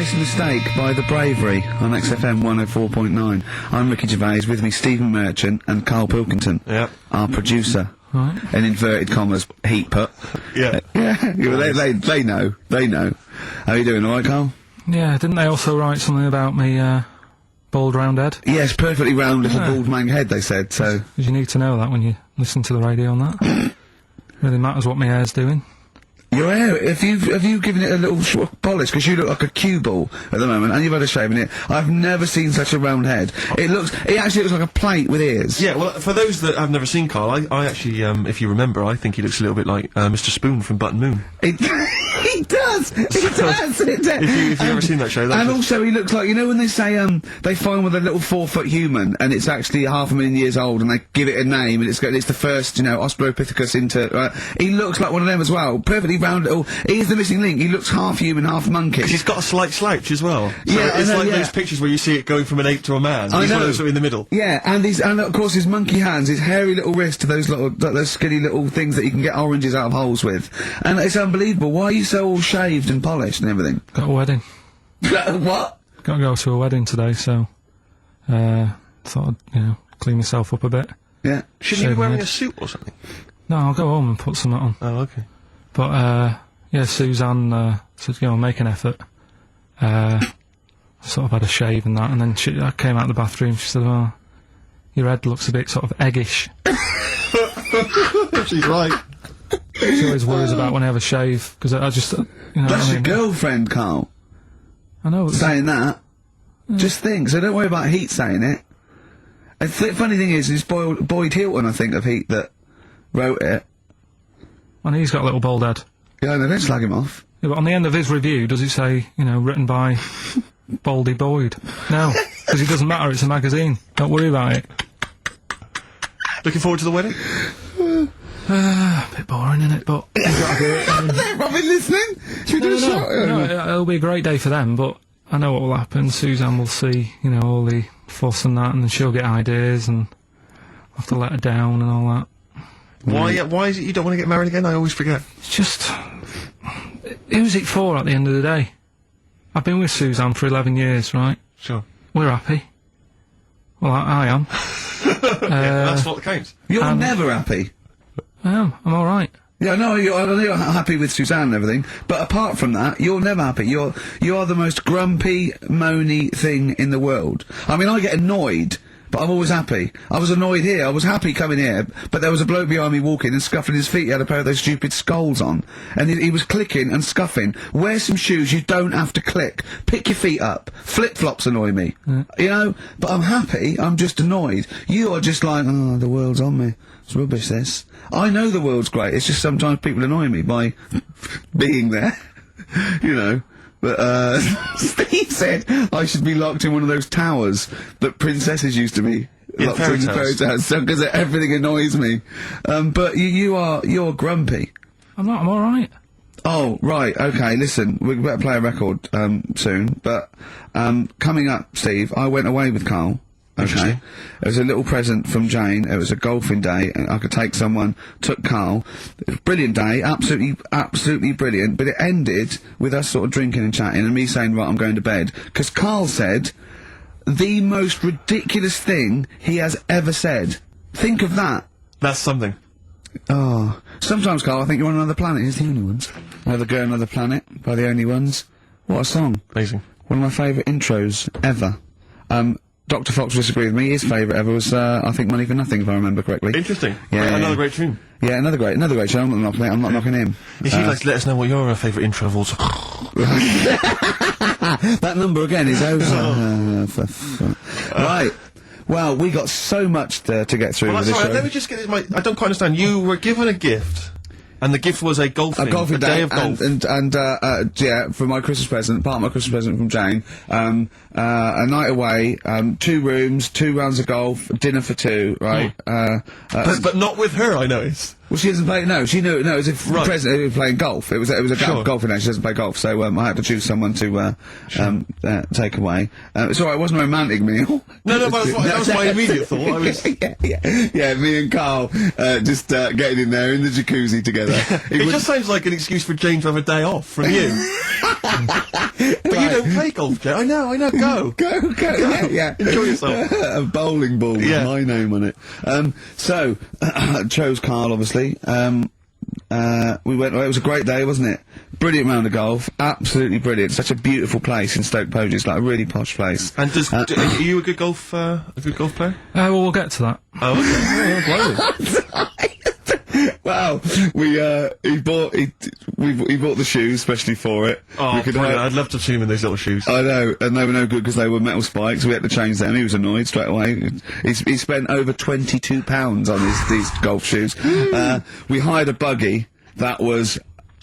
It's a Mistake by The Bravery on XFM 104.9. I'm Ricky Gervais, with me Stephen Merchant and Karl Pilkington, our producer. Right. In inverted commas, heat put. Yeah. They know. How are you doing, alright, Karl? Yeah, didn't they also write something about me, bald round head? Yes, perfectly round little bald man head, they said, so... 'Cause you need to know that when you listen to the radio on that. Really matters what my hair's doing. Your hair, have you given it a little polish? Because you look like a cue ball at the moment, and you've had a shave in it. I've never seen such a round head. It actually looks like a plate with ears. Yeah, well, for those that have never seen Karl, I actually, if you remember, I think he looks a little bit like, Mr. Spoon from Button Moon. He does! If you've ever seen that show, and also he looks like, you know when they say, they find with a little 4-foot human, and it's actually 500,000 years old, and they give it a name, and it's the first, Australopithecus into, he looks like one of them as well. Perfectly round little, he's the missing link. He looks half human, half monkey. 'Cause he's got a slight slouch as well. So yeah, it's like those pictures where you see it going from an ape to a man. He's one of those in the middle. Yeah, and of course his monkey hands, his hairy little wrist to those skinny little things that you can get oranges out of holes with. And it's unbelievable. Why are you so all shaved and polished and everything? Got a wedding. What? Got to go to a wedding today, so, thought I'd, clean myself up a bit. Yeah. Shouldn't you be wearing a suit or something? No, I'll go home and put something on. Oh, okay. But, yeah, Suzanne, said, make an effort. Sort of had a shave and that, and then I came out of the bathroom, she said, oh, your head looks a bit sort of eggish. She's right. She always worries about when I have a shave, because I just, That's your girlfriend, Karl. I know. Saying that. Yeah. Just think, so don't worry about Heat saying it. And funny thing is, it's Boyd Hilton, I think, of Heat that wrote it. I know he's got a little bald head. Yeah, no, don't slag him off. Yeah, but on the end of his review, does it say, written by Baldy Boyd? No, because it doesn't matter, it's a magazine. Don't worry about it. Looking forward to the wedding? A bit boring, innit, but... I've been listening! Should we do a shot? No, it'll be a great day for them, but I know what will happen. Suzanne will see, all the fuss and that, and then she'll get ideas, and I'll have to let her down and all that. Why is it you don't want to get married again? I always forget. It's just... Who's it for at the end of the day? I've been with Suzanne for 11 years, right? Sure. We're happy. Well, I am. Yeah, that's what counts. You're never happy. I am. I'm alright. Yeah, no, I know you're happy with Suzanne and everything, but apart from that, you're never happy. You are the most grumpy, moany thing in the world. I mean, I get annoyed, but I'm always happy. I was annoyed here, I was happy coming here, but there was a bloke behind me walking and scuffing his feet. He had a pair of those stupid skulls on, and he was clicking and scuffing. Wear some shoes, you don't have to click. Pick your feet up. Flip-flops annoy me. But I'm happy, I'm just annoyed. You are just like, oh, the world's on me. It's rubbish, this. I know the world's great, it's just sometimes people annoy me by being there. But, Steve said I should be locked in one of those towers that princesses used to be locked in fairy tales, because everything annoys me. But you're grumpy. I'm not, I'm alright. Oh, right, okay, listen, we better play a record, soon, but, coming up, Steve, I went away with Karl. Okay. It was a little present from Jane. It was a golfing day, and I could take someone. Took Karl. It was a brilliant day, absolutely brilliant. But it ended with us sort of drinking and chatting, and me saying, "Right, I'm going to bed." Because Karl said the most ridiculous thing he has ever said. Think of that. That's something. Oh, sometimes, Karl, I think you're on another planet. Here's the Only Ones. Another Girl, Another Planet by the Only Ones. What a song! Amazing. One of my favourite intros ever. Dr. Fox disagreed with me. His favourite ever was, I think, Money for Nothing, if I remember correctly. Interesting. Yeah. Another great tune. Yeah, another great show. I'm not knocking him. If you'd like to let us know what your favourite intro of all time. That number again is over. Right. Well, we got so much to get through with this show. Let me just get this. I don't quite understand. You were given a gift. And the gift was a golfing day of golf. Yeah, for my Christmas present, part of my Christmas present from Jane, a night away, 2 rooms, 2 rounds of golf, dinner for 2, right? But not with her, I noticed. Well, she doesn't play, no, it was a present, it was playing golf. It was a golfing day, she doesn't play golf, so, I had to choose someone to, take away. It's alright, it wasn't a romantic meal. No, but that was my immediate thought. I was... yeah, me and Karl, just, getting in there in the jacuzzi together. It just sounds like an excuse for Jane to have a day off from you. But you don't play golf, Joe. I know, go. Go. Yeah. Enjoy yourself. A bowling ball with Yeah. my name on it. So, chose Karl, obviously. We went, it was a great day, wasn't it? Brilliant round of golf. Absolutely brilliant. Such a beautiful place in Stoke Poges. It's like a really posh place. And are you a good golf player? Well, we'll get to that. Oh, okay. Oh, Well, he bought the shoes especially for it. oh, We could brilliant. have- I'd love to have seen him in those little shoes. I know, and they were no good because they were metal spikes. We had to change them. He was annoyed straight away. He spent over £22 on these golf shoes. We hired a buggy that was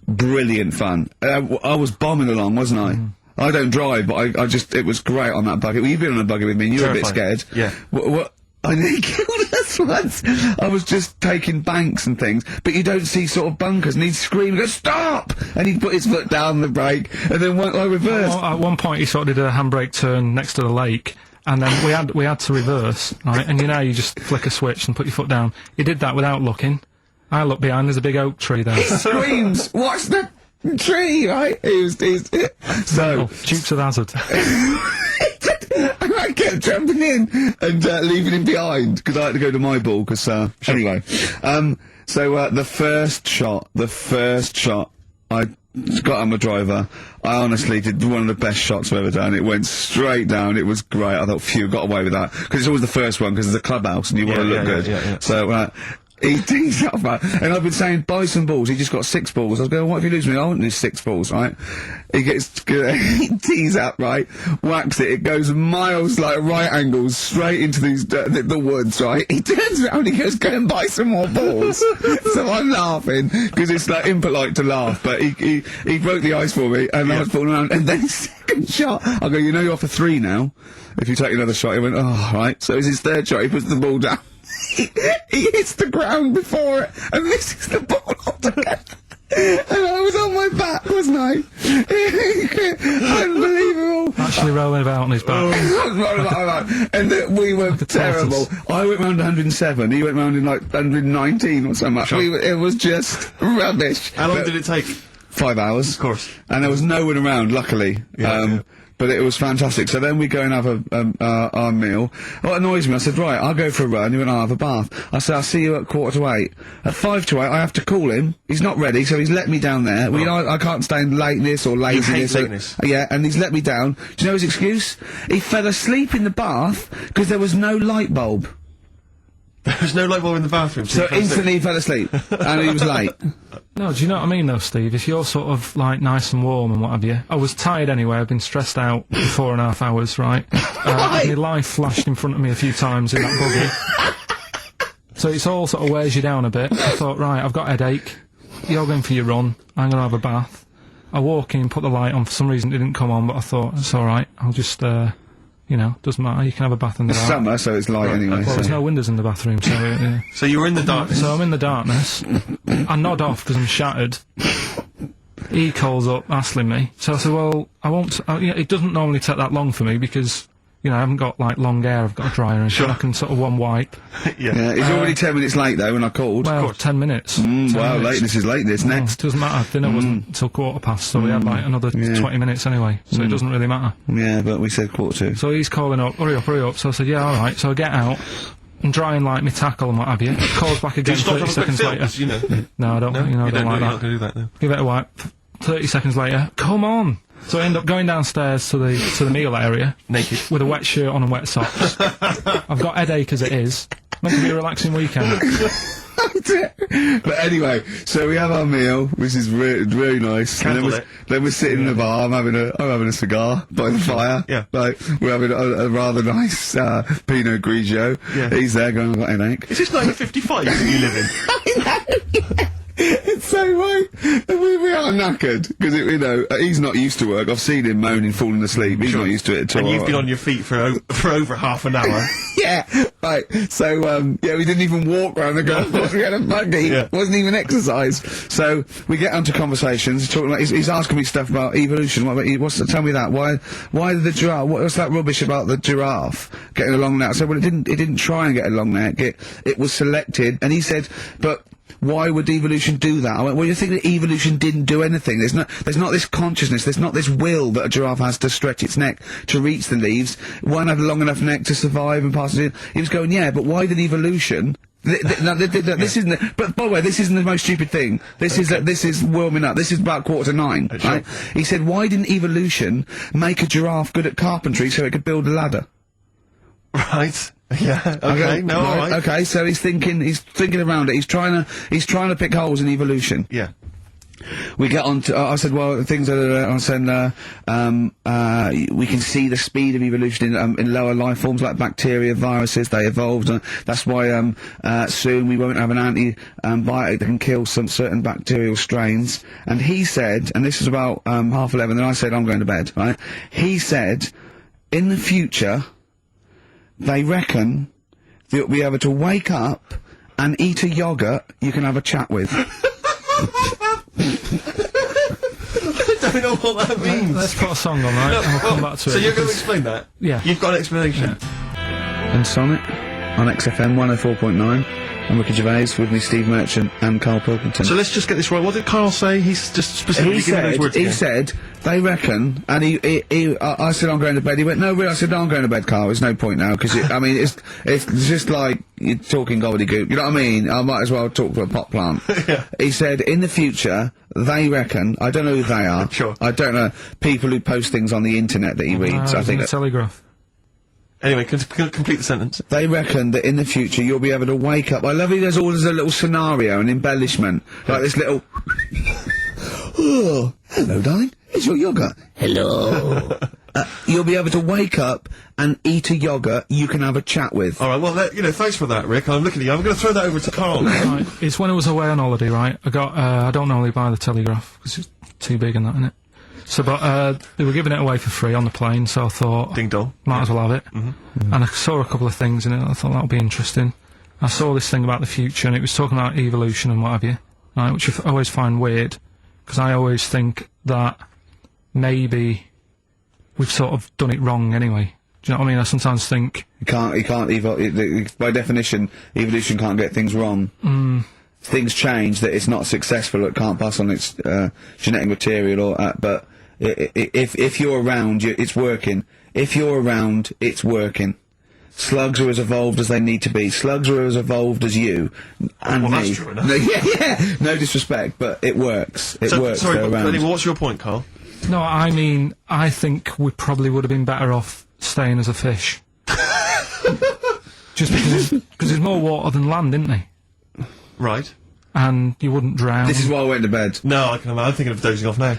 brilliant fun. I was bombing along, wasn't I? I don't drive, but it was great on that buggy. Well, you've been on a buggy with me, and you were a bit Terrifying. scared. Yeah. What? I nearly killed us once. I was just taking banks and things, but you don't see sort of bunkers, and he'd scream, go, stop! And he'd put his foot down the brake, and then I reversed. Well, at one point, he sort of did a handbrake turn next to the lake, and then we had to reverse, right? And you just flick a switch and put your foot down. He did that without looking. I looked behind, there's a big oak tree there. He screams, watch the tree, right? So, Dukes of Hazzard. I kept jumping in and leaving him behind because I had to go to my ball. Because anyway, the first shot, I got on my driver. I honestly did one of the best shots I've ever done. It went straight down. It was great. I thought, phew, got away with that because it's always the first one because it's a clubhouse and you want to look good. Yeah. So. He tees up, right? And I've been saying, buy some balls. He just got 6 balls. I was going, what if you lose me? I want these 6 balls, right? He he tees up, right? Whacks it. It goes miles, like right angles, straight into these, the woods, right? He turns around, he goes, go and buy some more balls. So I'm laughing, because it's like impolite to laugh, but he broke the ice for me, and I was falling around, and then his second shot, I go, you know you're off for 3 now. If you take another shot, he went, oh, right. So it's his third shot, he puts the ball down. He hits the ground before it and misses the ball altogether. And I was on my back, wasn't I? Unbelievable. Actually rolling about on his back. And we were terrible. I went round 107, he went round in like 119 or something. It was just rubbish. How long did it take? 5 hours. Of course. And there was no one around, luckily. Yeah. But it was fantastic. So then we go and have our meal. What annoys me, I said, right, I'll go for a run. He went, I'll have a bath. I said, I'll see you at 7:45. At 7:55, I have to call him. He's not ready, so he's let me down there. I can't stand lateness or laziness. lateness. Yeah, and he's let me down. Do you know his excuse? He fell asleep in the bath because there was no light bulb. There was no light bulb in the bathroom. So instantly he fell asleep. And he was late. No, do you know what I mean though, Steve? If you're sort of, like, nice and warm and what have you. I was tired anyway, I've been stressed out for 4.5 hours, right? My life flashed in front of me a few times in that buggy. So it's all sort of wears you down a bit. I thought, right, I've got a headache. You're going for your run. I'm going to have a bath. I walk in, put the light on. For some reason it didn't come on, but I thought, it's alright. I'll just, doesn't matter. You can have a bath in the It's dark. summer, so it's light anyway. Well, So. there's no windows in the bathroom, so, yeah. So you were in the darkness. So I'm in the darkness. I nod off because I'm shattered. He calls up, hassling me. So I said, well, I won't... it doesn't normally take that long for me because, I haven't got, like, long hair. I've got a dryer and Sure. I can sort of one wipe. Yeah, he's already 10 minutes late, though, when I called. Well, 10 minutes. 10 Wow, minutes. lateness is lateness. Next. Doesn't matter. Dinner wasn't until 7:15, so we had, like, another 20 minutes anyway. So it doesn't really matter. Yeah, but we said 7:45. So So he's calling up, hurry up. So I said, yeah, alright. So I get out and dry and like my tackle and what have you. Calls back again Did you stop 30 to have a quick seconds fill? later. 'Cause, you know. No, I don't, I don't like You're that. not going to do that now. Give it a wipe. 30 seconds later, come on! So I end up going downstairs to the meal area. Naked. With a wet shirt on and wet socks. I've got headache as it is. Meant to be a relaxing weekend. But anyway, so we have our meal, which is really nice. And Candlelit. then we're sitting in the bar. I'm having a cigar by the fire. Yeah. Like we're having a rather nice Pinot Grigio. Yeah. He's there going, I've got a headache. Is this 1955 that you live in? It's so right. We are knackered because he's not used to work. I've seen him moaning, falling asleep. He's not used to it at all. And you've been on your feet for over half an hour. Yeah, right. So, we didn't even walk round the golf course. We had a buggy. Yeah. Wasn't even exercise. So we get onto conversations. Talking about, he's asking me stuff about evolution. Tell me that. Why did the giraffe? What's that rubbish about the giraffe getting a long neck? I said, well, it didn't try and get a long neck. It was selected, and he said, but why would evolution do that? I went, well, you think that evolution didn't do anything. There's not this consciousness, there's not this will that a giraffe has to stretch its neck to reach the leaves. Won't have a long enough neck to survive and pass it in. He was going, yeah, but why did evolution... this isn't. But by the way, this isn't the most stupid thing. This is warming up. This is about 8:45, right? He said, "Why didn't evolution make a giraffe good at carpentry so it could build a ladder?" Right. Yeah. Okay. No. All right. Okay. So he's thinking around it. He's trying to pick holes in evolution. Yeah. We get on to, I said, well, things that I said, we can see the speed of evolution in lower life forms like bacteria, viruses, they evolved, that's why, soon we won't have an antibiotic that can kill some certain bacterial strains. And he said, and this was about, 11:30, and I said, I'm going to bed, right? He said, in the future, they reckon that you'll be able to wake up and eat a yogurt you can have a chat with. I don't know what that means. Let's put a song on, right? And we'll come back to it. So you're going to explain that? Yeah. You've got an explanation? And Sonnet on XFM 104.9. And Ricky Gervais with me, Steve Merchant and Karl Pilkington. So let's just get this right. What did Karl say? He's just specifically giving those words He again. said, they reckon, and I said, I'm going to bed. He went, no, really? I said, no, I'm going to bed, Karl. There's no point now, because, I mean, it's just like you're talking gobbledygook. You know what I mean? I might as well talk to a pot plant. Yeah. He said, in the future, they reckon, I don't know who they are. Sure. I don't know, people who post things on the internet that he reads. I think the Telegraph. Anyway, complete the sentence. they reckon that in the future you'll be able to wake up. I love it. There's always a little scenario, an embellishment, like this little. Oh, hello, darling. It's your yogurt. Hello. You'll be able to wake up and eat a yogurt you can have a chat with. All right. Well, thanks for that, Rick. I'm looking at you. I'm going to throw that over to Karl now. Right, it's when I was away on holiday, right? I don't normally buy the Telegraph, because it's too big and that, innit? So, but, they were giving it away for free on the plane, so I thought... Ding dong. Might as well have it. And I saw a couple of things in it, I thought that would be interesting. I saw this thing about the future, and it was talking about evolution and what have you, right, which I always find weird, because I always think that maybe we've sort of done it wrong anyway. Do you know what I mean? I sometimes think... You can't by definition, evolution can't get things wrong. Things change, that it's not successful, it can't pass on its, genetic material or, but... If you're around, it's working. If you're around, it's working. Slugs are as evolved as they need to be. Slugs are as evolved as you and me. That's true enough. No, yeah. No disrespect, but it works. It works. Sorry, they're but around. anyway, what's your point, Karl? No, I mean, I think we probably would have been better off staying as a fish. Just because there's more water than land, isn't there? Right. And you wouldn't drown. This is why I went to bed. No, I'm thinking of dozing off now.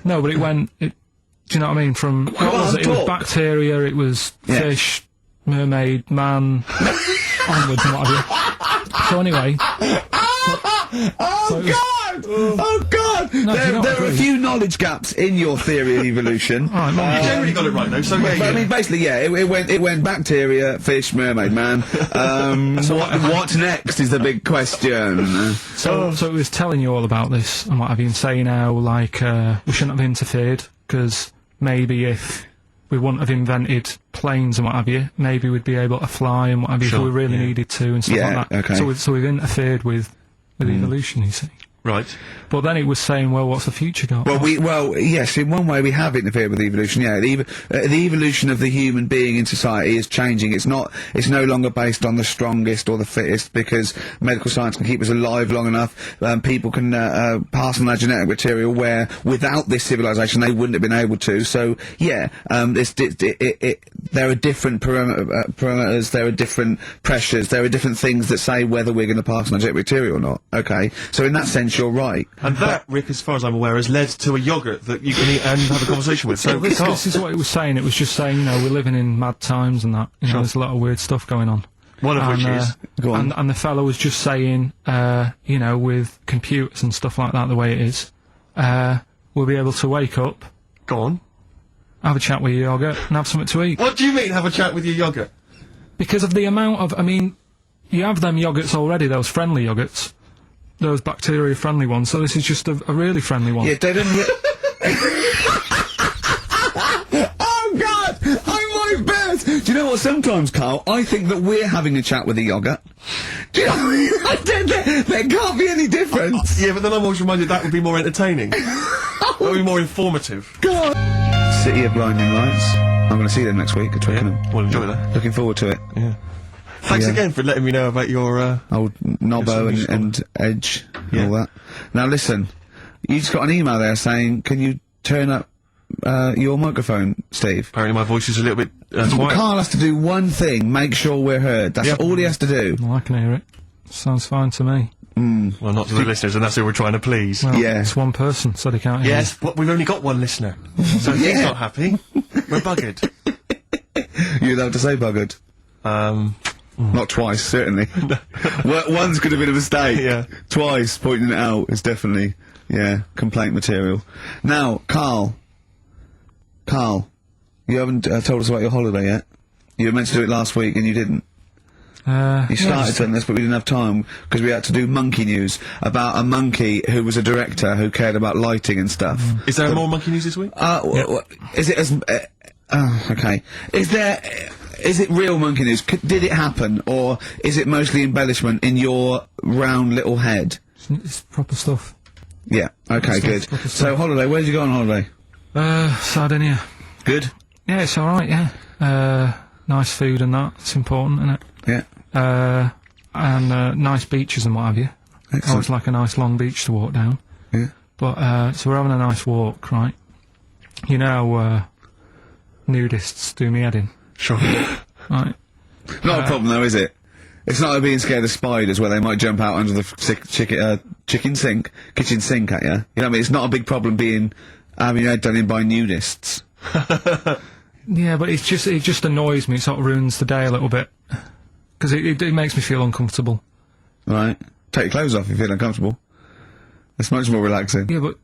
No, but do you know what I mean? From, what was it? It was bacteria, it was fish, mermaid, man, onwards and what have you. So anyway. Oh God! No, there are a few knowledge gaps in your theory of evolution. You generally got it right, though, so But I mean, basically, yeah, it went bacteria, fish, mermaid, man. What next is the big question. So it was telling you all about this and what have you, and saying how, like, we shouldn't have interfered, because maybe if we wouldn't have invented planes and what have you, maybe we'd be able to fly and what have you if we really needed to and stuff like that. Okay. So we've interfered with evolution, you see. Right. But then it was saying, well, what's the future got? Well, yes, in one way we have interfered with evolution, yeah. The evolution of the human being in society is changing. It's no longer based on the strongest or the fittest, because medical science can keep us alive long enough. People can, pass on their genetic material where, without this civilization, they wouldn't have been able to. So, yeah, there are different parameters, there are different pressures, there are different things that say whether we're going to pass on our genetic material or not. Okay? So in that sense, you're right. And that, Rick, as far as I'm aware, has led to a yogurt that you can eat and have a conversation with. So this is what it was saying. It was just saying, you know, we're living in mad times and that. You know, there's a lot of weird stuff going on. One of which is... Go on. And the fellow was just saying, you know, with computers and stuff like that, the way it is, we'll be able to wake up... Go on. Have a chat with your yogurt and have something to eat. What do you mean, have a chat with your yogurt? Because of the amount of... I mean, you have them yogurts already, those friendly yogurts. Those bacteria-friendly ones, so this is just a really friendly one. Yeah, they don't... Oh God! I'm my best! Do you know what? Sometimes, Carl, I think that we're having a chat with a yoghurt. Do you know what I mean? There can't be any difference. Yeah, but then I'm always reminded that would be more entertaining. That would be more informative. God. City of Blinding Lights. I'm going to see them next week at Twickenham. Well, enjoy that. Looking forward to it. Yeah. Thanks again for letting me know about your, old Nobbo and Edge and all that. Now listen, you just got an email there saying, can you turn up your microphone, Steve? Apparently my voice is a little bit, quiet. Carl has to do one thing, make sure we're heard. That's all he has to do. Well, I can hear it. Sounds fine to me. Well, not to the listeners, and that's who we're trying to please. Well, Yeah. it's one person, so they can't hear Yes, but we've only got one listener. So he's not happy. We're buggered. You'd have to say buggered. Not twice, certainly. One's could have been a mistake. Yeah. Twice, pointing it out is definitely, complaint material. Now, Carl, you haven't told us about your holiday yet. You were meant to do it last week and you didn't. You started on this, but we didn't have time because we had to do monkey news about a monkey who was a director who cared about lighting and stuff. Is there more monkey news this week? Is it as? Okay. Is it real monkey news? Did it happen, or is it mostly embellishment in your round little head? It's proper stuff. Yeah. Okay. Good. So holiday. Where did you go on holiday? Sardinia. Good. Yeah, it's alright, yeah. Nice food and that. It's important, isn't it? Yeah. And nice beaches and what have you. Excellent. Always like a nice long beach to walk down. Yeah. But, so we're having a nice walk, right? You know, nudists do me head in. Sure. Right. Not a problem though, is it? It's not like being scared of spiders where they might jump out under the kitchen sink at you. You know what I mean? It's not a big problem having your head done in by nudists. Yeah, but it just annoys me. It sort of ruins the day a little bit. Because it makes me feel uncomfortable. Right. Take your clothes off if you feel uncomfortable. It's much more relaxing. Yeah, but...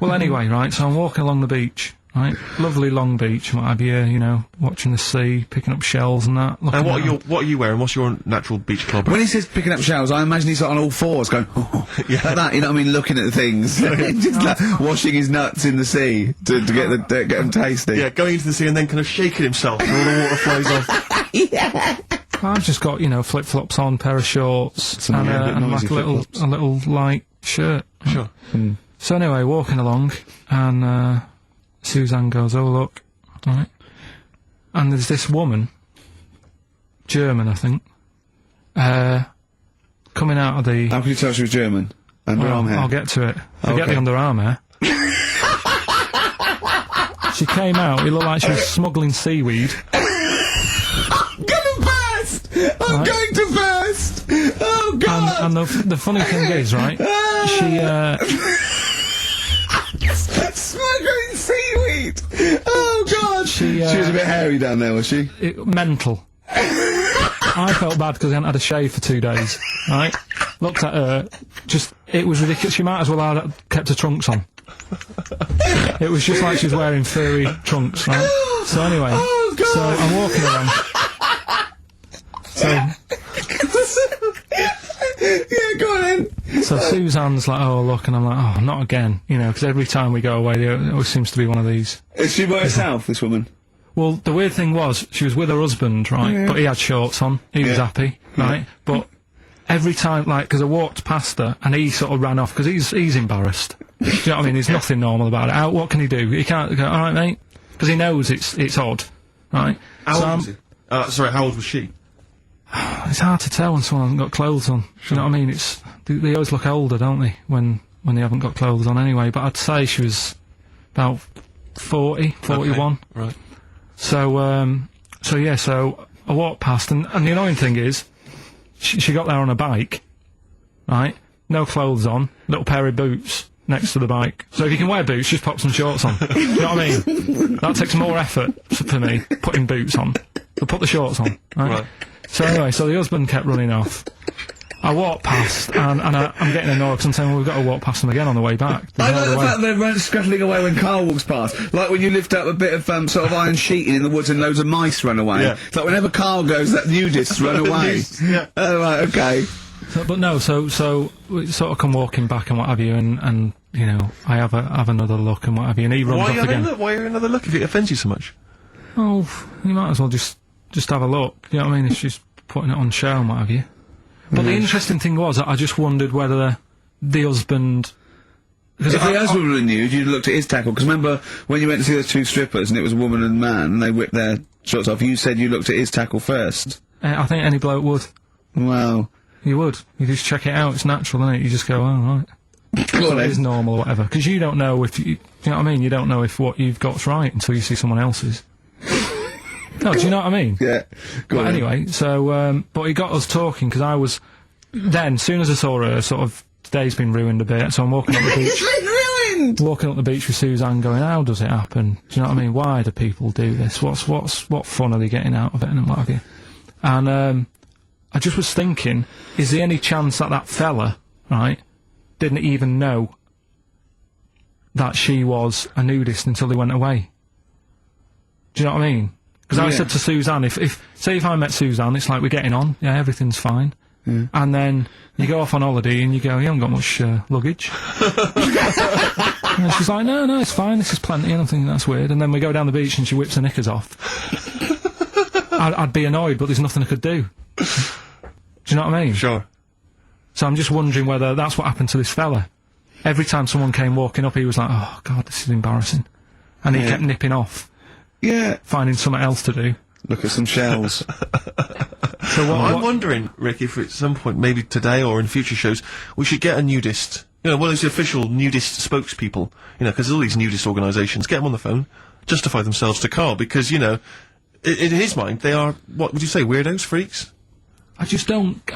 Well, anyway, right, so I'm walking along the beach, right? Lovely long beach, and what have you, you know, watching the sea, picking up shells and that. And what are you wearing? What's your natural beach club? When he says picking up shells, I imagine he's on all fours going, like that, you know what I mean, looking at the things. Just like washing his nuts in the sea to get them tasty. Yeah, going into the sea and then kind of shaking himself and all the water flows off. Yeah. I've just got, you know, flip-flops on, pair of shorts, and like a little light shirt. Sure. So anyway, walking along, and Suzanne goes, "Oh look," right? And there's this woman, German, I think, coming out of the. How can you tell she was German? Underarm hair. I'll get to it. Forget the underarm hair. She came out. It looked like she was smuggling seaweed. I'm going to burst! Oh, God! And the funny thing is, right, she, smuggling seaweed! Oh, God! She was a bit hairy down there, was she? Mental. I felt bad because I hadn't had a shave for 2 days, right? Looked at her, it was ridiculous. She might as well have kept her trunks on. It was just like she was wearing furry trunks, right? So anyway, so I'm walking around. So, yeah, go on then. So Suzanne's like, "Oh, look," and I'm like, "Oh, not again," you know, because every time we go away, there always seems to be one of these. Is she by herself, this woman? Well, the weird thing was, she was with her husband, right, Yeah. but he had shorts on, he was happy, right, but every time, like, because I walked past her, and he sort of ran off, because he's embarrassed. Do you know what I mean? There's nothing normal about it. What can he do? He can't go, "Alright, mate," because he knows it's odd, right? How old was he? Sorry, how old was she? It's hard to tell when someone hasn't got clothes on. You know what I mean? They always look older, don't they, when they haven't got clothes on anyway. But I'd say she was about 40, 41. Okay, right. So I walked past, and the annoying thing is, she got there on a bike, right? No clothes on, little pair of boots next to the bike. So if you can wear boots, just pop some shorts on. Do you know what I mean? That takes more effort for me, putting boots on. So put the shorts on, right? So anyway, so the husband kept running off. I walked past, and I'm getting annoyed because I'm saying, well, we've got to walk past them again on the way back. I like the fact they're scuttling away when Carl walks past. Like when you lift up a bit of sort of iron sheeting in the woods and loads of mice run away. Yeah. It's like whenever Carl goes, that nudists run away. Yeah. Oh, right, okay. So we sort of come walking back and what have you, and you know, I have another look and what have you, and he runs off again. Why are you another look if it offends you so much? Oh, you might as well just just have a look. You know what I mean? If she's putting it on show and what have you. But the interesting thing was, I just wondered whether the husband... If the husband were nude, you'd looked at his tackle, because remember when you went to see those two strippers and it was a woman and a man and they whipped their shorts off, you said you looked at his tackle first. I think any bloke would. Well... You would. You just check it out, it's natural, isn't it? You just go, oh, right. So it is normal or whatever. Because you don't know if you... Do you know what I mean? You don't know if what you've got's right until you see someone else's. No, do you know what I mean? Yeah. But anyway, so, but he got us talking, because I was... Then, as soon as I saw her, sort of, today's been ruined a bit, so I'm walking up the beach... It's been ruined! Walking up the beach with Suzanne going, how does it happen? Do you know what I mean? Why do people do this? What fun are they getting out of it and what have you? And, I just was thinking, is there any chance that that fella, right, didn't even know that she was a nudist until they went away? Do you know what I mean? Because I said to Suzanne, say if I met Suzanne, it's like we're getting on, yeah, everything's fine. Yeah. And then you go off on holiday and you go, you haven't got much luggage. And she's like, no, it's fine, this is plenty, and I'm thinking that's weird. And then we go down the beach and she whips her knickers off. I'd be annoyed, but there's nothing I could do. Do you know what I mean? Sure. So I'm just wondering whether that's what happened to this fella. Every time someone came walking up, he was like, oh, God, this is embarrassing. And he kept nipping off. Yeah. Finding something else to do. Look at some shells. So I'm wondering, Rick, if at some point, maybe today or in future shows, we should get a nudist. You know, one of those official nudist spokespeople. You know, because all these nudist organisations, get them on the phone, justify themselves to Karl, because, you know, in his mind, they are, what would you say, weirdos, freaks? I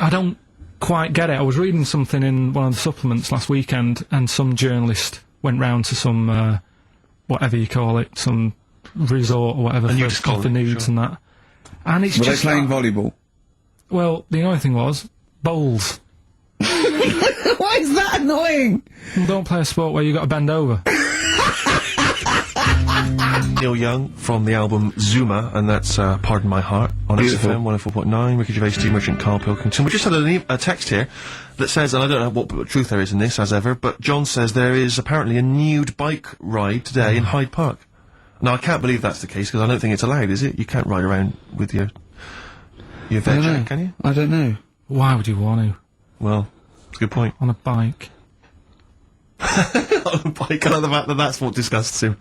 don't quite get it. I was reading something in one of the supplements last weekend, and some journalist went round to some, whatever you call it, some resort or whatever for nudes and that. And it's Were just... they playing volleyball? Well, the annoying thing was, bowls. Why is that annoying? Well, don't play a sport where you got to bend over. Neil Young from the album Zuma, and that's Pardon My Heart on Beautiful. XFM 104.9. Ricky Gervais, Steve Merchant, Karl Pilkington. We just had a text here that says, and I don't know what truth there is in this, as ever, but John says there is apparently a nude bike ride today in Hyde Park. Now, I can't believe that's the case, because I don't think it's allowed, is it? You can't ride around with your veg, can you? I don't know. Why would you want to? Well, it's a good point. On a bike. On a bike, I like the fact that that's what disgusts him.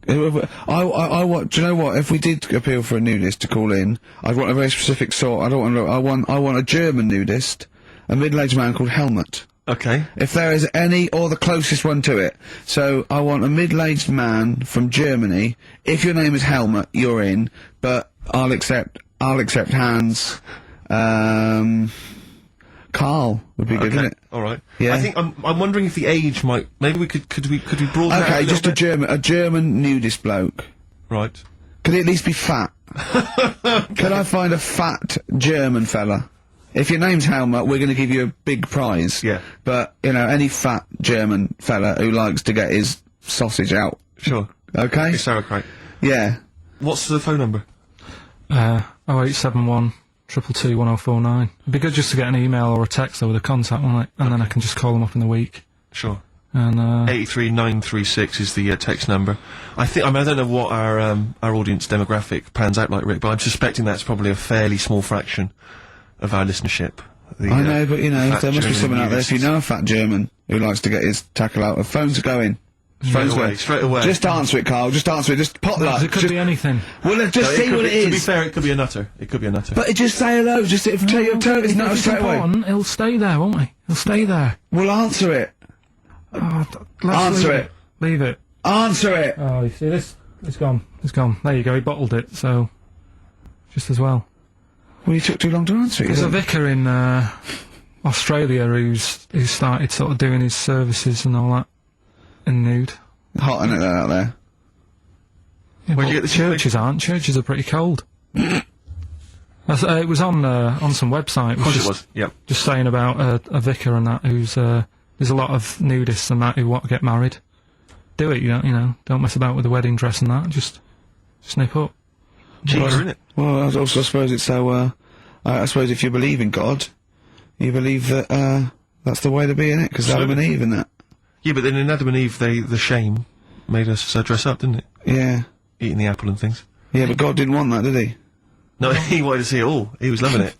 I want. Do you know what? If we did appeal for a nudist to call in, I'd want a very specific sort. I don't want. I want a German nudist, a middle-aged man called Helmut. Okay. If there is any, or the closest one to it. So I want a middle-aged man from Germany. If your name is Helmut, you're in. But I'll accept Hans. Karl would be good, wouldn't it? All right. Yeah. I think I'm wondering if the age might. Maybe we could we broaden that Okay, out just a German nudist bloke. Right. Could he at least be fat? Could I find a fat German fella? If your name's Helmut, we're going to give you a big prize. Yeah. But, you know, any fat German fella who likes to get his sausage out. Sure. Okay? It's sauerkraut. Yeah. What's the phone number? 0871 222 1049. It'd be good just to get an email or a text over the contact, wouldn't it? And then I can just call them up in the week. Sure. And 83936 is the text number. I don't know what our audience demographic pans out like, Rick, but I'm suspecting that's probably a fairly small fraction of our listenership. I know, but, you know, fat there must be German someone out there, if you nudists. know a fat German who likes to get his tackle out, the phones are going. Straight away. Just answer it, Carl, just answer it, just pop that. it could be anything. Well, let's just see what it To be is. fair, it could be a nutter. It could be a nutter. But just say hello, just tell your turn, it's not If straight away. important, he'll stay there, won't he? He'll stay there. Well, answer it. Let's Answer leave it. Leave it. Answer it. Oh, you see this? It's gone. It's gone. There you go, he bottled it, so... Just as well. Well, you took too long to answer it. There's you a know. vicar in, Australia who started sort of doing his services and all that. In nude. Hot, isn't it, out there? Yeah, Where'd but you get the churches aren't. Churches are pretty cold. It was on some website. Of course it was. Yep. Just saying about a vicar and that who's there's a lot of nudists and that who want to get married. Do it, you know, don't mess about with the wedding dress and that. Just snip up. Cheaper, isn't it? Well, I also suppose it's so, I suppose if you believe in God, you believe that, that's the way to be, innit? Because Adam and Eve and that. Yeah, but then in Adam and Eve, the shame made us dress up, didn't it? Yeah. Eating the apple and things. Yeah, but God didn't want that, did he? No, he wanted to see it all. He was loving it.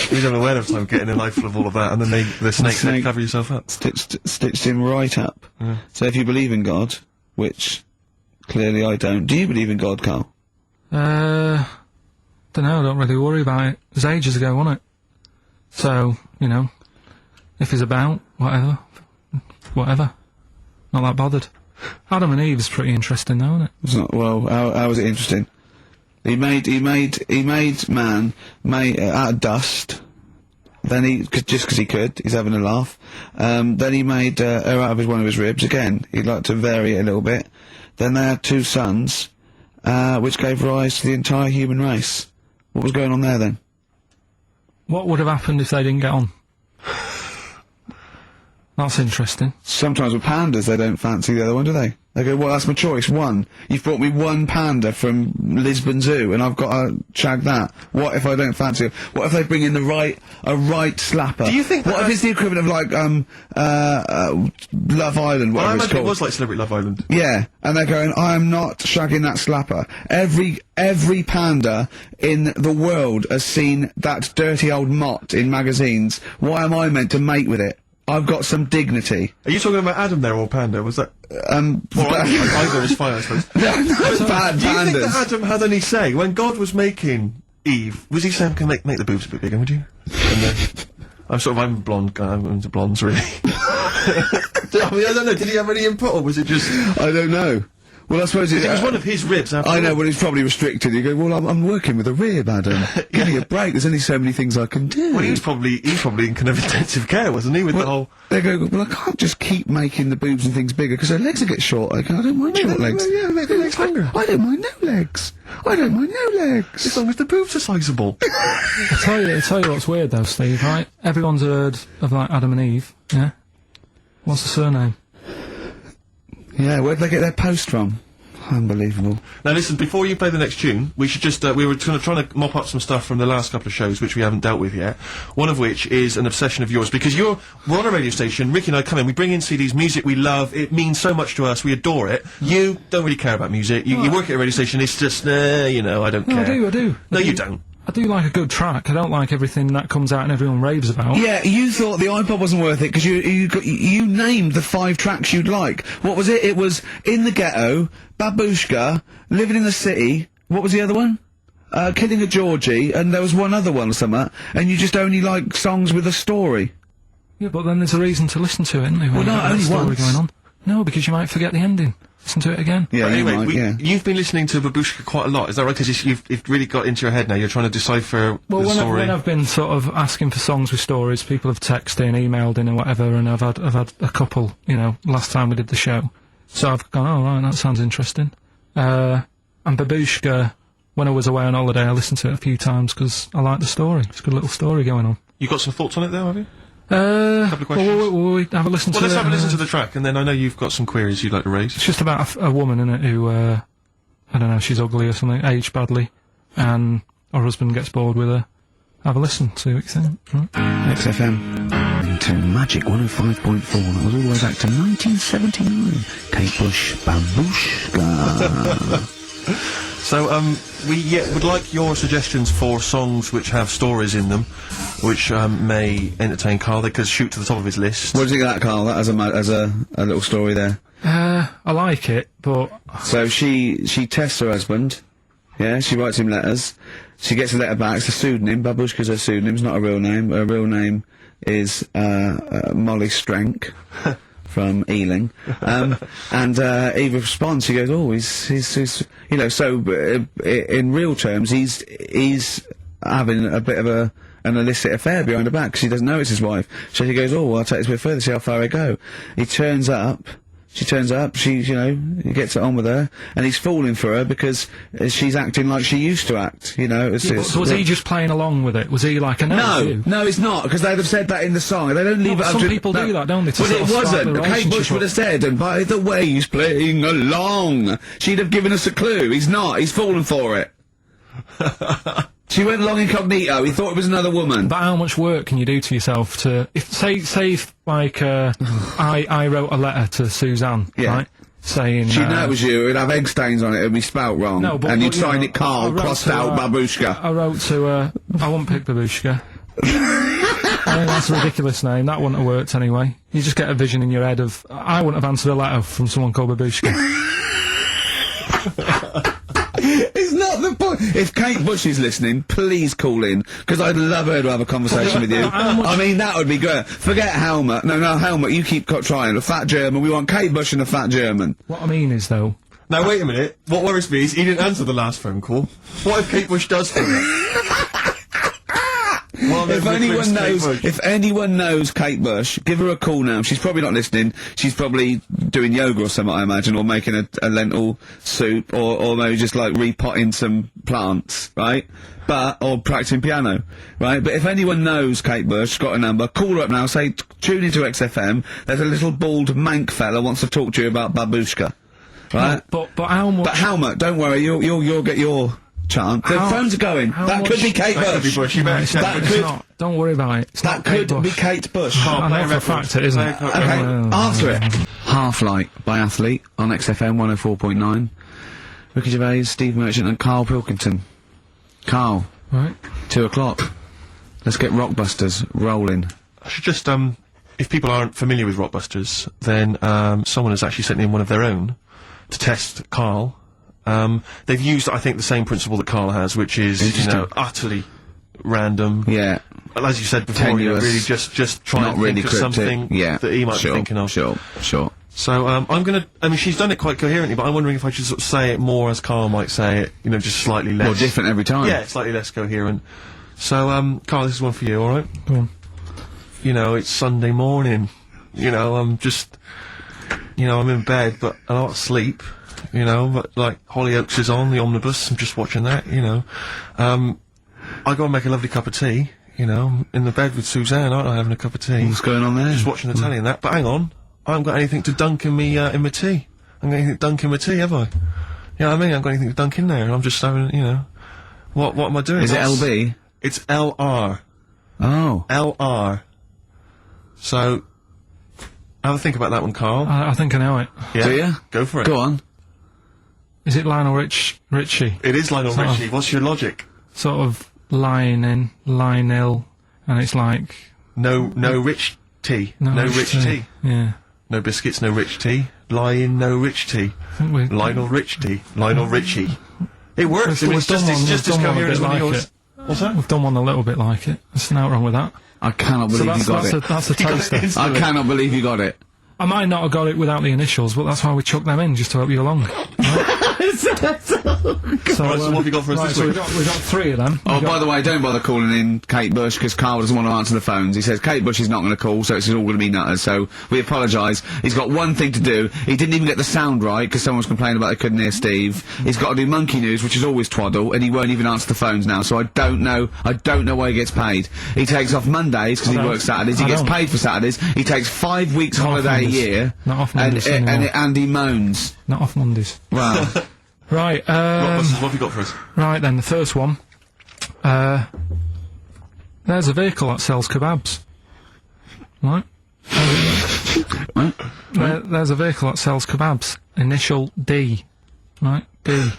He was having a whale of time getting a life full of all of that, and then the snake said, cover yourself up. Stitched him right up. Yeah. So if you believe in God, which clearly I don't, do you believe in God, Carl? Dunno, I don't really worry about it. It was ages ago, wasn't it? So, you know, if he's about, whatever. Not that bothered. Adam and Eve is pretty interesting though, isn't it? It's not, well, how is it interesting? He made man out of dust. Then just 'cause he could, he's having a laugh. Then he made her out of one of his ribs. Again, he'd like to vary it a little bit. Then they had 2 sons, which gave rise to the entire human race. What was going on there then? What would have happened if they didn't get on? That's interesting. Sometimes with pandas, they don't fancy the other one, do they? They go, well, that's my choice, one. You've brought me one panda from Lisbon Zoo, and I've got to shag that. What if I don't fancy it? What if they bring in a right slapper? Do you think that what if it's the equivalent of, like, Love Island, Well, I whatever it's imagine called? it was like Celebrity Love Island. Yeah, and they're going, I'm not shagging that slapper. Every panda in the world has seen that dirty old mott in magazines. Why am I meant to mate with it? I've got some dignity. Are you talking about Adam there, or Panda? Was that... either is fine, I suppose. No, bad Do you think pandas. that Adam had any say? When God was making Eve, was he saying, can make the boobs a bit bigger, would you? And then... I'm a blonde guy, I'm into blondes, really. I mean, I don't know, did he have any input, or was it just... I don't know. Well, I suppose it was one of his ribs, after I know, all. well, it's probably restricted. You go, well, I'm working with a rib, Adam. Give me a break, there's only so many things I can do. Well, he was probably in kind of intensive care, wasn't he, with the whole... They go, well, I can't just keep making the boobs and things bigger, because their legs will get shorter. I don't mind short legs. Yeah, make the legs longer. I don't mind no legs. I don't mind no legs. As long as the boobs are sizeable. I tell you what's weird though, Steve, right? Everyone's heard of, like, Adam and Eve, yeah? What's the surname? Yeah, where'd they get their post from? Unbelievable. Now listen, before you play the next tune, we should just, we were trying to mop up some stuff from the last couple of shows, which we haven't dealt with yet. One of which is an obsession of yours, because we're on a radio station, Ricky and I come in, we bring in CDs, music we love, it means so much to us, we adore it. You don't really care about music, you work at a radio station, it's just, you know, I don't care. I do. No, you don't. I do like a good track. I don't like everything that comes out and everyone raves about. Yeah, you thought the iPod wasn't worth it because you named the 5 tracks you'd like. What was it? It was In the Ghetto, Babushka, Living in the City. What was the other one? Killing a Georgie, and there was one other one or something. And you just only like songs with a story. Yeah, but then there's a reason to listen to it, isn't there? Well, no, only story once. going on. No, because you might forget the ending. Listen to it again. Yeah, But you anyway, might, yeah. you've been listening to Babushka quite a lot, is that right? Because you've really got into your head now, you're trying to decipher Well, the story. when I've been sort of asking for songs with stories, people have texted in, emailed in and whatever, and I've had a couple, you know, last time we did the show. So I've gone, oh right, that sounds interesting. And Babushka, when I was away on holiday, I listened to it a few times because I like the story. It's a good little story going on. You got some thoughts on it though, have you? Couple of questions. Will we have a listen to it? Well, let's have a listen to the track, and then I know you've got some queries you'd like to raise. It's just about a woman, innit, who, I don't know, she's ugly or something, aged badly, and her husband gets bored with her. Have a listen, see what you think. Right? XFM into Magic 105.4. That was all the way back to 1979. Kate Bush, Babushka. So, we would like your suggestions for songs which have stories in them, which may entertain Carl. They could shoot to the top of his list. What do you think of that, Carl? That as a little story there. I like it, but... So she tests her husband. Yeah, she writes him letters. She gets a letter back. It's a pseudonym. Babushka's her pseudonym. It's not a real name. Her real name is Molly Strank. From Ealing, and Eve responds. She goes, "Oh, he's you know." So in real terms, he's having a bit of an illicit affair behind her back because he doesn't know it's his wife. So she goes, "Oh, well, I'll take this a bit further, see how far I go." He turns up. She turns up. He gets it on with her, and he's falling for her because she's acting like she used to act. You know. So was he just playing along with it? Was he like a No, it's not, because they'd have said that in the song. They don't leave it up some to... people do that, don't they? To But sort it of spark the wasn't. Kate relationship Bush would up. have said, and by the way, he's playing along. She'd have given us a clue. He's not. He's fallen for it. She went along incognito. He thought it was another woman. But how much work can you do to yourself to... say if, like, I wrote a letter to Suzanne, Yeah. right? saying... She'd know it was you, it'd have egg stains on it, it'd be spelt wrong. No, but- and you'd but, you sign know, it Karl, I wrote crossed to, out Babushka. I wrote to her, I won't pick Babushka. I mean, that's a ridiculous name, that wouldn't have worked anyway. You just get a vision in your head of, I wouldn't have answered a letter from someone called Babushka. It's not the point. If Kate Bush is listening, please call in, because I'd love her to have a conversation with you. I mean, that would be great. Forget Helmut. No, Helmut, you keep trying. A fat German. We want Kate Bush and a fat German. What I mean is, though... Now, wait a minute. What worries me is he didn't answer the last phone call. What if Kate Bush does phone it? Well, if anyone knows Kate Bush, give her a call now. She's probably not listening. She's probably doing yoga or something, I imagine, or making a lentil soup, or maybe just like repotting some plants, right? Or practicing piano, right? But if anyone knows Kate Bush, got a number, call her up now, say, tune into XFM, there's a little bald mank fella wants to talk to you about Babushka, right? But how much... But Helmut, don't worry, you'll get your chance. The phones are going. That could be Kate Bush. You better It's check not, with it's it. not. Don't worry about it. It's That not Kate could be Bush. Kate Bush. I know for a fact it isn't. Okay, answer it. Half Light by Athlete on XFM 104.9. Ricky Gervais, Steve Merchant and Karl Pilkington. Karl, Right. 2 o'clock. Let's get Rockbusters rolling. I should just, if people aren't familiar with Rockbusters, then, someone has actually sent in one of their own to test Karl. They've used, I think, the same principle that Karl has, which is, you know, utterly random. Yeah. As you said before, you know, Tenuous. really just try Not and really think of cryptic. something Yeah. that he might Sure, be thinking of. Sure. So, I'm gonna, I mean, she's done it quite coherently, but I'm wondering if I should sort of say it more as Karl might say it, you know, just slightly less. Well, different every time. Yeah, slightly less coherent. So, Karl, this is one for you, alright? Go on. You know, it's Sunday morning. You know, I'm just, you know, I'm in bed, but I don't sleep. You know, but like Hollyoaks is on the omnibus. I'm just watching that. You know, I go and make a lovely cup of tea. You know, I'm in the bed with Suzanne, aren't I, having a cup of tea? What's going on there? Just watching the telly and that. But hang on, I haven't got anything to dunk in me in my tea. I haven't got anything to dunk in my tea, have I? You know what I mean? I haven't got anything to dunk in there, and I'm just having, you know, what am I doing? Is it LB? It's LR. Oh. LR. So, have a think about that one, Karl. I think I know it. Yeah? Do you? Go for it. Go on. Is it Lionel Richie? It is Lionel Sort of- Richie. What's your logic? Sort of Lionel, and it's like... No rich tea. No rich tea. Yeah. No biscuits, no rich tea. Lying, no rich tea. I think we... Lionel Rich tea. Lionel Richie. It works. We've It's done one- just we've as done one a coherent as bit one of like yours. it. What's that? We've done one a little bit like it. There's nothing wrong with that. I cannot So believe you got it. that's a taster. I cannot believe you got it. I might not have got it without the initials, but that's why we chucked them in, just to help you along. So, Right, so what have you got for us right, this so week? we got 3 of them. Oh, by the way, don't bother calling in Kate Bush, because Karl doesn't want to answer the phones. He says Kate Bush is not going to call, so it's all going to be nutters, so we apologise. He's got one thing to do. He didn't even get the sound right, because someone was complaining about they couldn't hear Steve. He's got to do Monkey News, which is always twaddle, and he won't even answer the phones now, so I don't know why he gets paid. He takes off Mondays, because he works Saturdays. He gets paid for Saturdays. He takes 5 weeks Not off holiday a Mondays. year. Not off Mondays anymore. And he moans. Not off Mondays. Well, Right, Rockbusters, what have you got for us? right then, the first one. There's a vehicle that sells kebabs. Right? There's a vehicle that sells kebabs. Initial D. Right? D.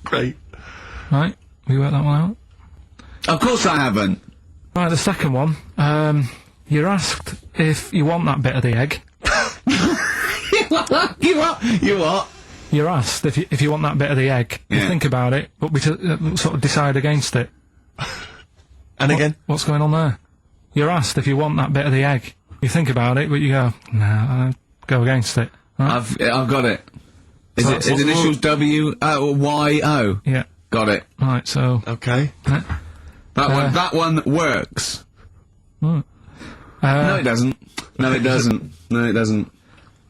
Great. Right? We worked that one out? of course I haven't. Right, the second one. You're asked if you want that bit of the egg. You what? You're asked if you want that bit of the egg. You Yeah. think about it, but we sort of decide against it. And again? What's going on there? You're asked if you want that bit of the egg. You think about it, but you go, nah, go against it. Right? I've got it. Is So it that's what- initials W-Y-O? Yeah. Got it. Right, so... Okay. That one works. No, it doesn't. No, it doesn't. No, it doesn't.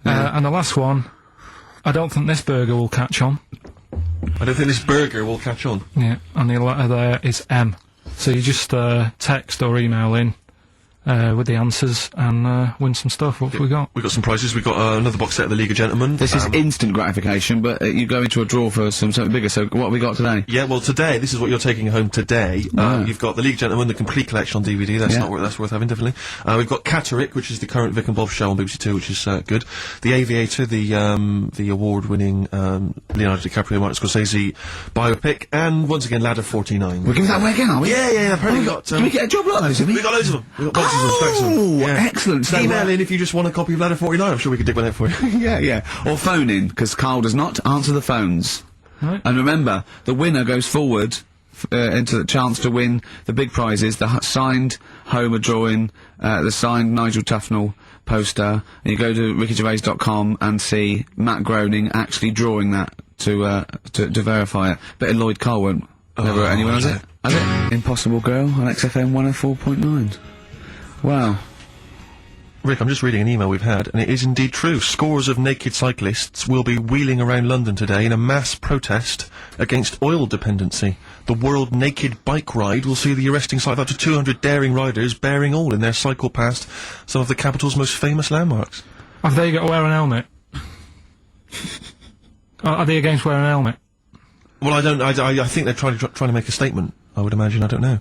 and the last one, I don't think this burger will catch on. I don't think this burger will catch on. Yeah, and the letter there is M. So you just text or email in with the answers and win some stuff. What have we got? We've got some prizes. We've got another box set of the League of Gentlemen. This is instant gratification, but you go into a draw for something bigger, so what have we got today? Yeah, well, today, this is what you're taking home today. You've got the League of Gentlemen, the complete collection on DVD. That's worth having, definitely. We've got Catterick, which is the current Vic and Bob show on BBC Two, which is good. The Aviator, the award-winning Leonardo DiCaprio, Martin Scorsese biopic, and once again, Ladder 49. We're giving that away again, are we? Yeah, apparently we got... Did we get a job lot of those, didn't we? We got loads of them. We got boxes of stacks of them. Yeah. Excellent. So, email in if you just want a copy of Ladder 49. I'm sure we could dig one out for you. yeah. Or phone in, because Carl does not answer the phones. Right. And remember, the winner goes forward into the chance to win the big prizes, the signed Homer drawing, the signed Nigel Tufnell poster, and you go to rickygervais.com and see Matt Groening actually drawing that to verify it. But Lloyd Carl won't. Never wrote anyone, has it? Has it? Impossible Girl on XFM 104.9. Wow. Rick, I'm just reading an email we've had, and it is indeed true. Scores of naked cyclists will be wheeling around London today in a mass protest against oil dependency. The World Naked Bike Ride will see the arresting sight of up to 200 daring riders bearing all in their cycle past some of the capital's most famous landmarks. Have they got to wear an helmet? Are they against wearing a helmet? Well, I think they're trying to make a statement, I would imagine, I don't know.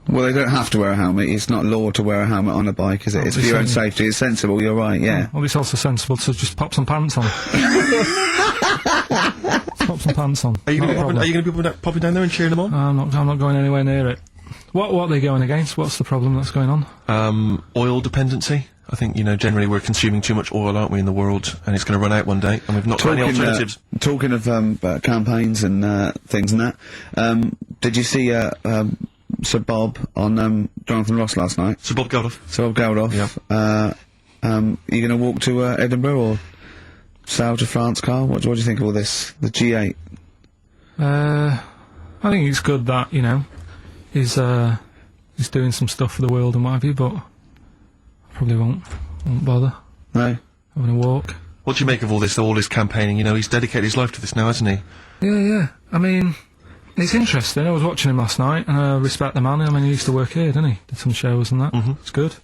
Well, they don't have to wear a helmet. It's not law to wear a helmet on a bike, is it? It's for your own safety. It's sensible, you're right, yeah. Well, it's also sensible to just pop some pants on. Pop some pants on. Are you going to be popping down there and cheering them on? I'm not going anywhere near it. What are they going against? What's the problem that's going on? Oil dependency. I think, generally we're consuming too much oil, aren't we, in the world, and it's going to run out one day, and we've not got any alternatives. Talking of campaigns and things and that, did you see Sir Bob on Jonathan Ross last night? Sir Bob Geldof. Sir Bob Geldof. Yeah. You going to walk to Edinburgh or sail to France, Carl? What do you think of all this? The G8? I think it's good that, he's doing some stuff for the world and what have you, but I probably won't bother. No? Having a walk. What do you make of all this campaigning? He's dedicated his life to this now, hasn't he? Yeah. I mean, it's interesting. I was watching him last night, and I respect the man. I mean, he used to work here, didn't he? Did some shows and that. Mm-hmm. It's good.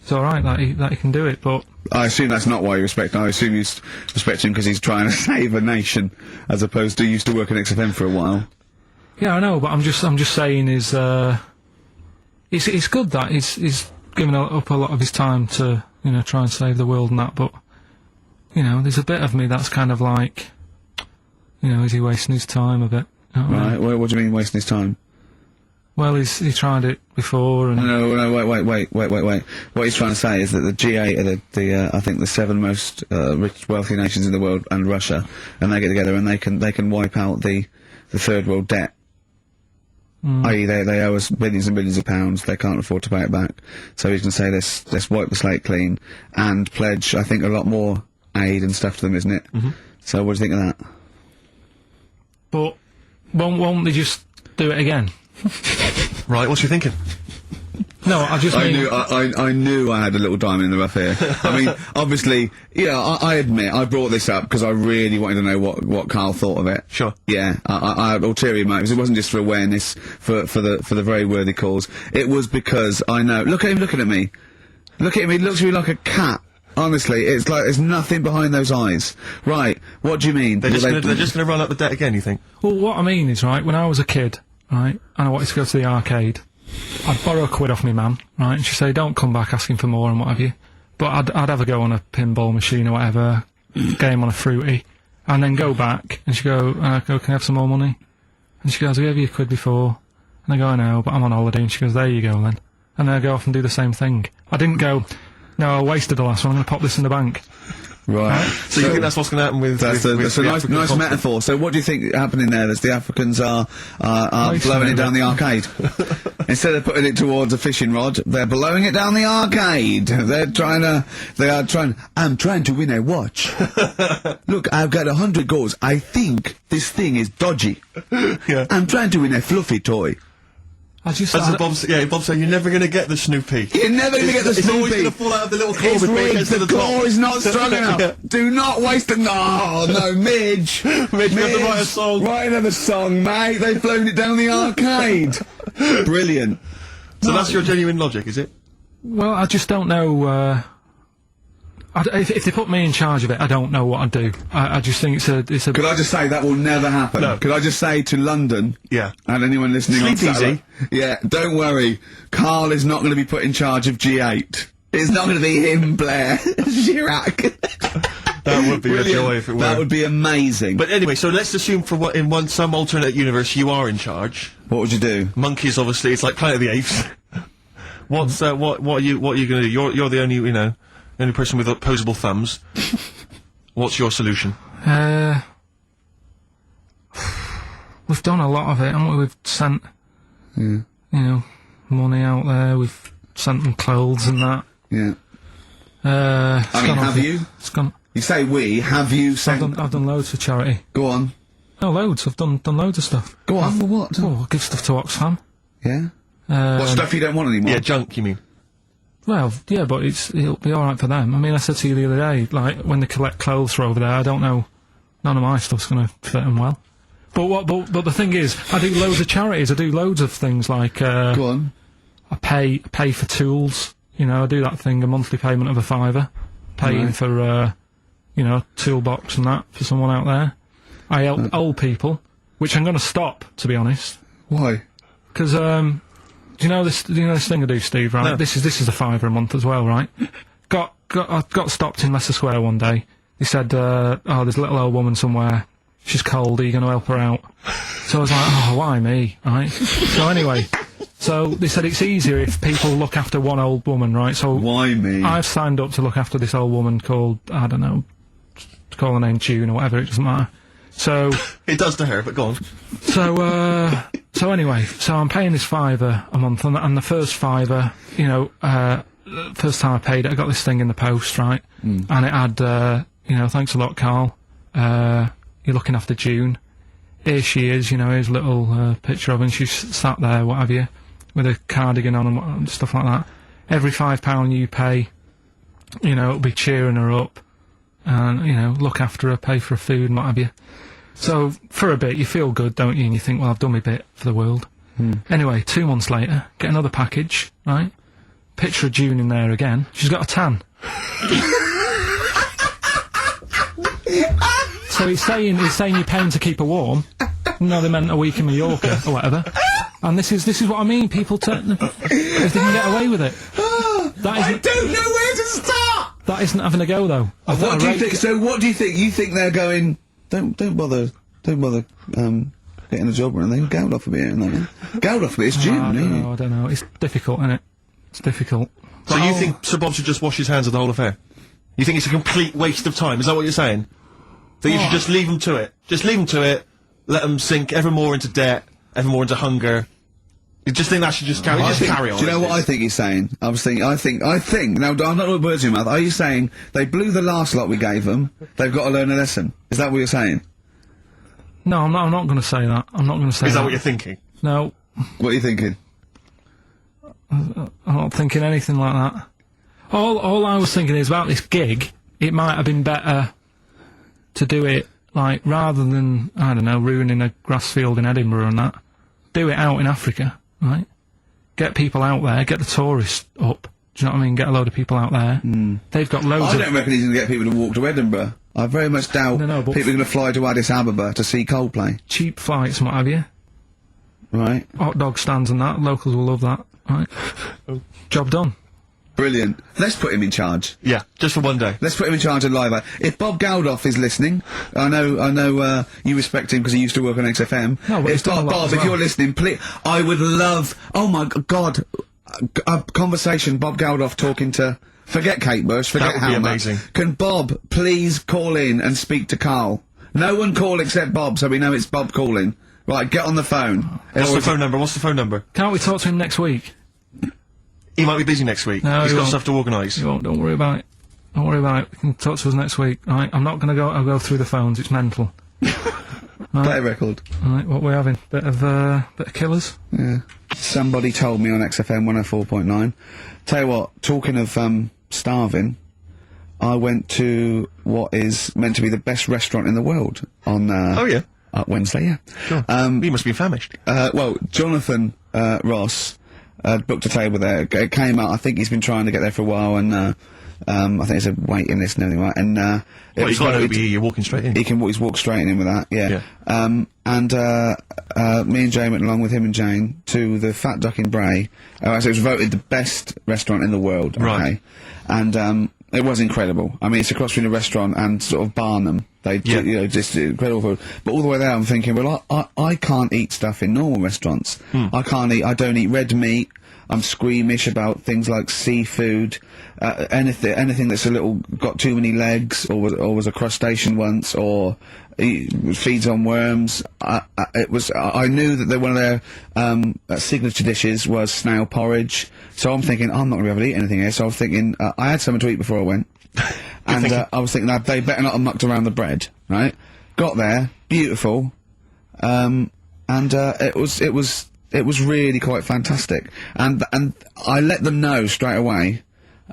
It's alright that he can do it, but... I assume that's not why you respect him. I assume you respect him because he's trying to save a nation, as opposed to he used to work at XFM for a while. Yeah, I know, but I'm just saying it's good that he's given up a lot of his time to, try and save the world and that, but, there's a bit of me that's kind of like, is he wasting his time a bit? You know what I mean? Right, what do you mean wasting his time? Well, he tried it before, and... No, wait. What he's trying to say is that the G8 are I think the 7 most wealthy nations in the world, and Russia, and they get together and they can wipe out the third world debt. I.e. they owe us billions and billions of pounds, they can't afford to pay it back. So he's going to say, let's wipe the slate clean, and pledge, I think, a lot more aid and stuff to them, isn't it? Mm-hmm. So what do you think of that? But won't they just do it again? Right, what's you thinking? No, I just mean... I knew I had a little diamond in the rough here. I mean, obviously, I admit, I brought this up because I really wanted to know what Carl thought of it. Sure. Yeah, I had ulterior motives. It wasn't just for awareness, for the very worthy cause. It was because I know... Look at him looking at me. Look at him, he looks at me like a cat. Honestly, it's like there's nothing behind those eyes. Right, what do you mean? They're just going to run up the debt again, you think? Well, what I mean is, right, when I was a kid, right, and I wanted to go to the arcade, I'd borrow a quid off me mum, right, and she'd say, don't come back asking for more and what have you. But I'd have a go on a pinball machine or whatever, game on a fruity, and then go back, and she'd go, can I have some more money? And she goes, we gave you a quid before. And I go, I know, but I'm on holiday, and she goes, there you go then. And then I go off and do the same thing. I didn't go, no, I wasted the last one, I'm going to pop this in the bank. Right. So you think that's what's going to happen with... That's a nice metaphor. So what do you think happening there? Is the Africans are blowing it down the arcade? Instead of putting it towards a fishing rod, they're blowing it down the arcade. I'm trying to win a watch. Look, I've got 100 goals. I think this thing is dodgy. Yeah. I'm trying to win a fluffy toy. Bob said, you're never going to get the Snoopy. You're never going to get the Snoopy. It's always going to fall out of the little claw It's before it rigged. gets to The the claw top. is not strong enough. Yeah. Do not waste it. Oh, no, Midge. Midge, you have to write a song. Write another song, mate. They've blown it down the arcade. Brilliant. So that's your genuine logic, is it? Well, I just don't know, if they put me in charge of it, I don't know what I'd do. I just think it's a... Could I just say that will never happen? No. Could I just say to London, Yeah. and anyone listening on Sleep easy. Saturday, yeah, don't worry, Karl is not going to be put in charge of G8. It's not going to be him, Blair, Chirac. That would be a Brilliant. joy if it were. That would be amazing. But anyway, so let's assume for what in some alternate universe you are in charge. What would you do? Monkeys, obviously, it's like Planet of the Apes. What are you going to do? You're the only the only person with opposable thumbs. What's your solution? We've done a lot of it, haven't we? We've sent, money out there. We've sent them clothes and that. Yeah. It's I mean, gone off have the- you? It's gone. You say we, have you sent... I've done loads for charity. Go on. Oh, loads. I've done loads of stuff. Go on, for what? Oh, I give stuff to Oxfam. Yeah? What stuff you don't want anymore? Yeah, junk, you mean? Well, yeah, but it'll be alright for them. I mean, I said to you the other day, like, when they collect clothes for over there, I don't know, none of my stuff's gonna fit them well. But the thing is, I do loads of charities, I do loads of things like, Go on. I pay for tools, I do that thing, a monthly payment of £5, paying Right. for, toolbox and that for someone out there. I help old people, which I'm gonna stop, to be honest. Why? Because, do you know this thing I do, Steve, right? No. This is a £5 a month as well, right? I got stopped in Leicester Square one day. He said, there's a little old woman somewhere. She's cold, are you going to help her out? So I was like, oh, why me, right? So anyway, they said it's easier if people look after one old woman, right? So Why me? I've signed up to look after this old woman called, I don't know, call her name June or whatever, it doesn't matter. So... It does to her, but go on. So anyway, I'm paying this £5 a month, and the first £5, first time I paid it, I got this thing in the post, right? And it had, thanks a lot, Karl. You're looking after June. Here she is, here's a little picture of her, and she's sat there, what have you, with a cardigan on and stuff like that. Every £5 you pay, it'll be cheering her up, and, look after her, pay for her food and what have you. So, for a bit, you feel good, don't you? And you think, well, I've done my bit for the world. Anyway, 2 months later, get another package, right? Picture of June in there again. She's got a tan. So he's saying you're paying to keep her warm. No, they meant a week in Mallorca or whatever. And this is what I mean. People if they can get away with it. I don't know where to start! That isn't having a go though. What do you think? So what do you think? You think they're going, don't bother, getting a job or anything. Gout off a bit, Gout off a bit, it's June, I don't know. It's difficult, isn't it? It's difficult. So you think Sir Bob should just wash his hands of the whole affair? You think it's a complete waste of time? Is that what you're saying? That you should just leave them to it? Just leave them to it, let them sink ever more into debt, ever more into hunger. You just think that should just carry on? Do you know what I think he's saying? I think, now, I'm not putting words in your mouth, are you saying they blew the last lot we gave them, they've got to learn a lesson? Is that what you're saying? No, I'm not going to say that. I'm not going to say that. Is that what you're thinking? No, What are you thinking? I'm not thinking anything like that. All I was thinking is about this gig, it might have been better to do it, like, rather than, I don't know, ruining a grass field in Edinburgh and that, do it out in Africa, right? Get people out there, get the tourists up, do you know what I mean? Get a load of people out there. They've got loads I of... don't reckon he's going to get people to walk to Edinburgh. I very much doubt No, but people are going to fly to Addis Ababa to see Coldplay. cheap flights and what have you. Right? Hot dog stands and that, locals will love that, right? Job done. Brilliant. Let's put him in charge. Yeah, just for one day. Let's put him in charge of Live Aid. If Bob Geldof is listening, I know, you respect him because he used to work on XFM. No, but he's done a lot Bob, as if well. you're listening, please, I would love, oh my God, a conversation, Bob Geldof talking to, forget Kate Bush, forget That would be Halma. amazing. Can Bob please call in and speak to Karl? No one call except Bob, so we know it's Bob calling. Right, get on the phone. What's the phone number? Can't we talk to him next week? He might be busy next week. No, He's he got won't. stuff to organise. You won't, don't worry about it. Don't worry about it. You can talk to us next week, right? I'm not gonna I'll go through the phones, it's mental. Play a record. Right, what we're having? Bit of Killers? Yeah. Somebody told me on XFM 104.9. Tell you what, talking of starving, I went to what is meant to be the best restaurant in the world on Oh yeah. Wednesday, yeah. Sure. Um, He must be famished. well, Jonathan Ross booked a table there. It came out. I think he's been trying to get there for a while, and I think there's a waiting list and everything, right? And Well, he's got to be. You're walking straight in. he can he's walked straight in with that, yeah. And me and Jane went along with him and Jane to the Fat Duck in Bray. So it was voted the best restaurant in the world. Okay? Right. And it was incredible. I mean, it's across from the restaurant and sort of Barnum. They, you know, just incredible food. But all the way there, I'm thinking, well, I can't eat stuff in normal restaurants. I don't eat red meat. I'm squeamish about things like seafood, anything that's a little got too many legs, or was a crustacean once, or feeds on worms. I knew that one of their signature dishes was snail porridge. So I'm thinking I'm not going to be able to eat anything here. So I was thinking I had something to eat before I went, and I was thinking that they better not have mucked around the bread, right? Got there, beautiful, and it was really quite fantastic, and I let them know straight away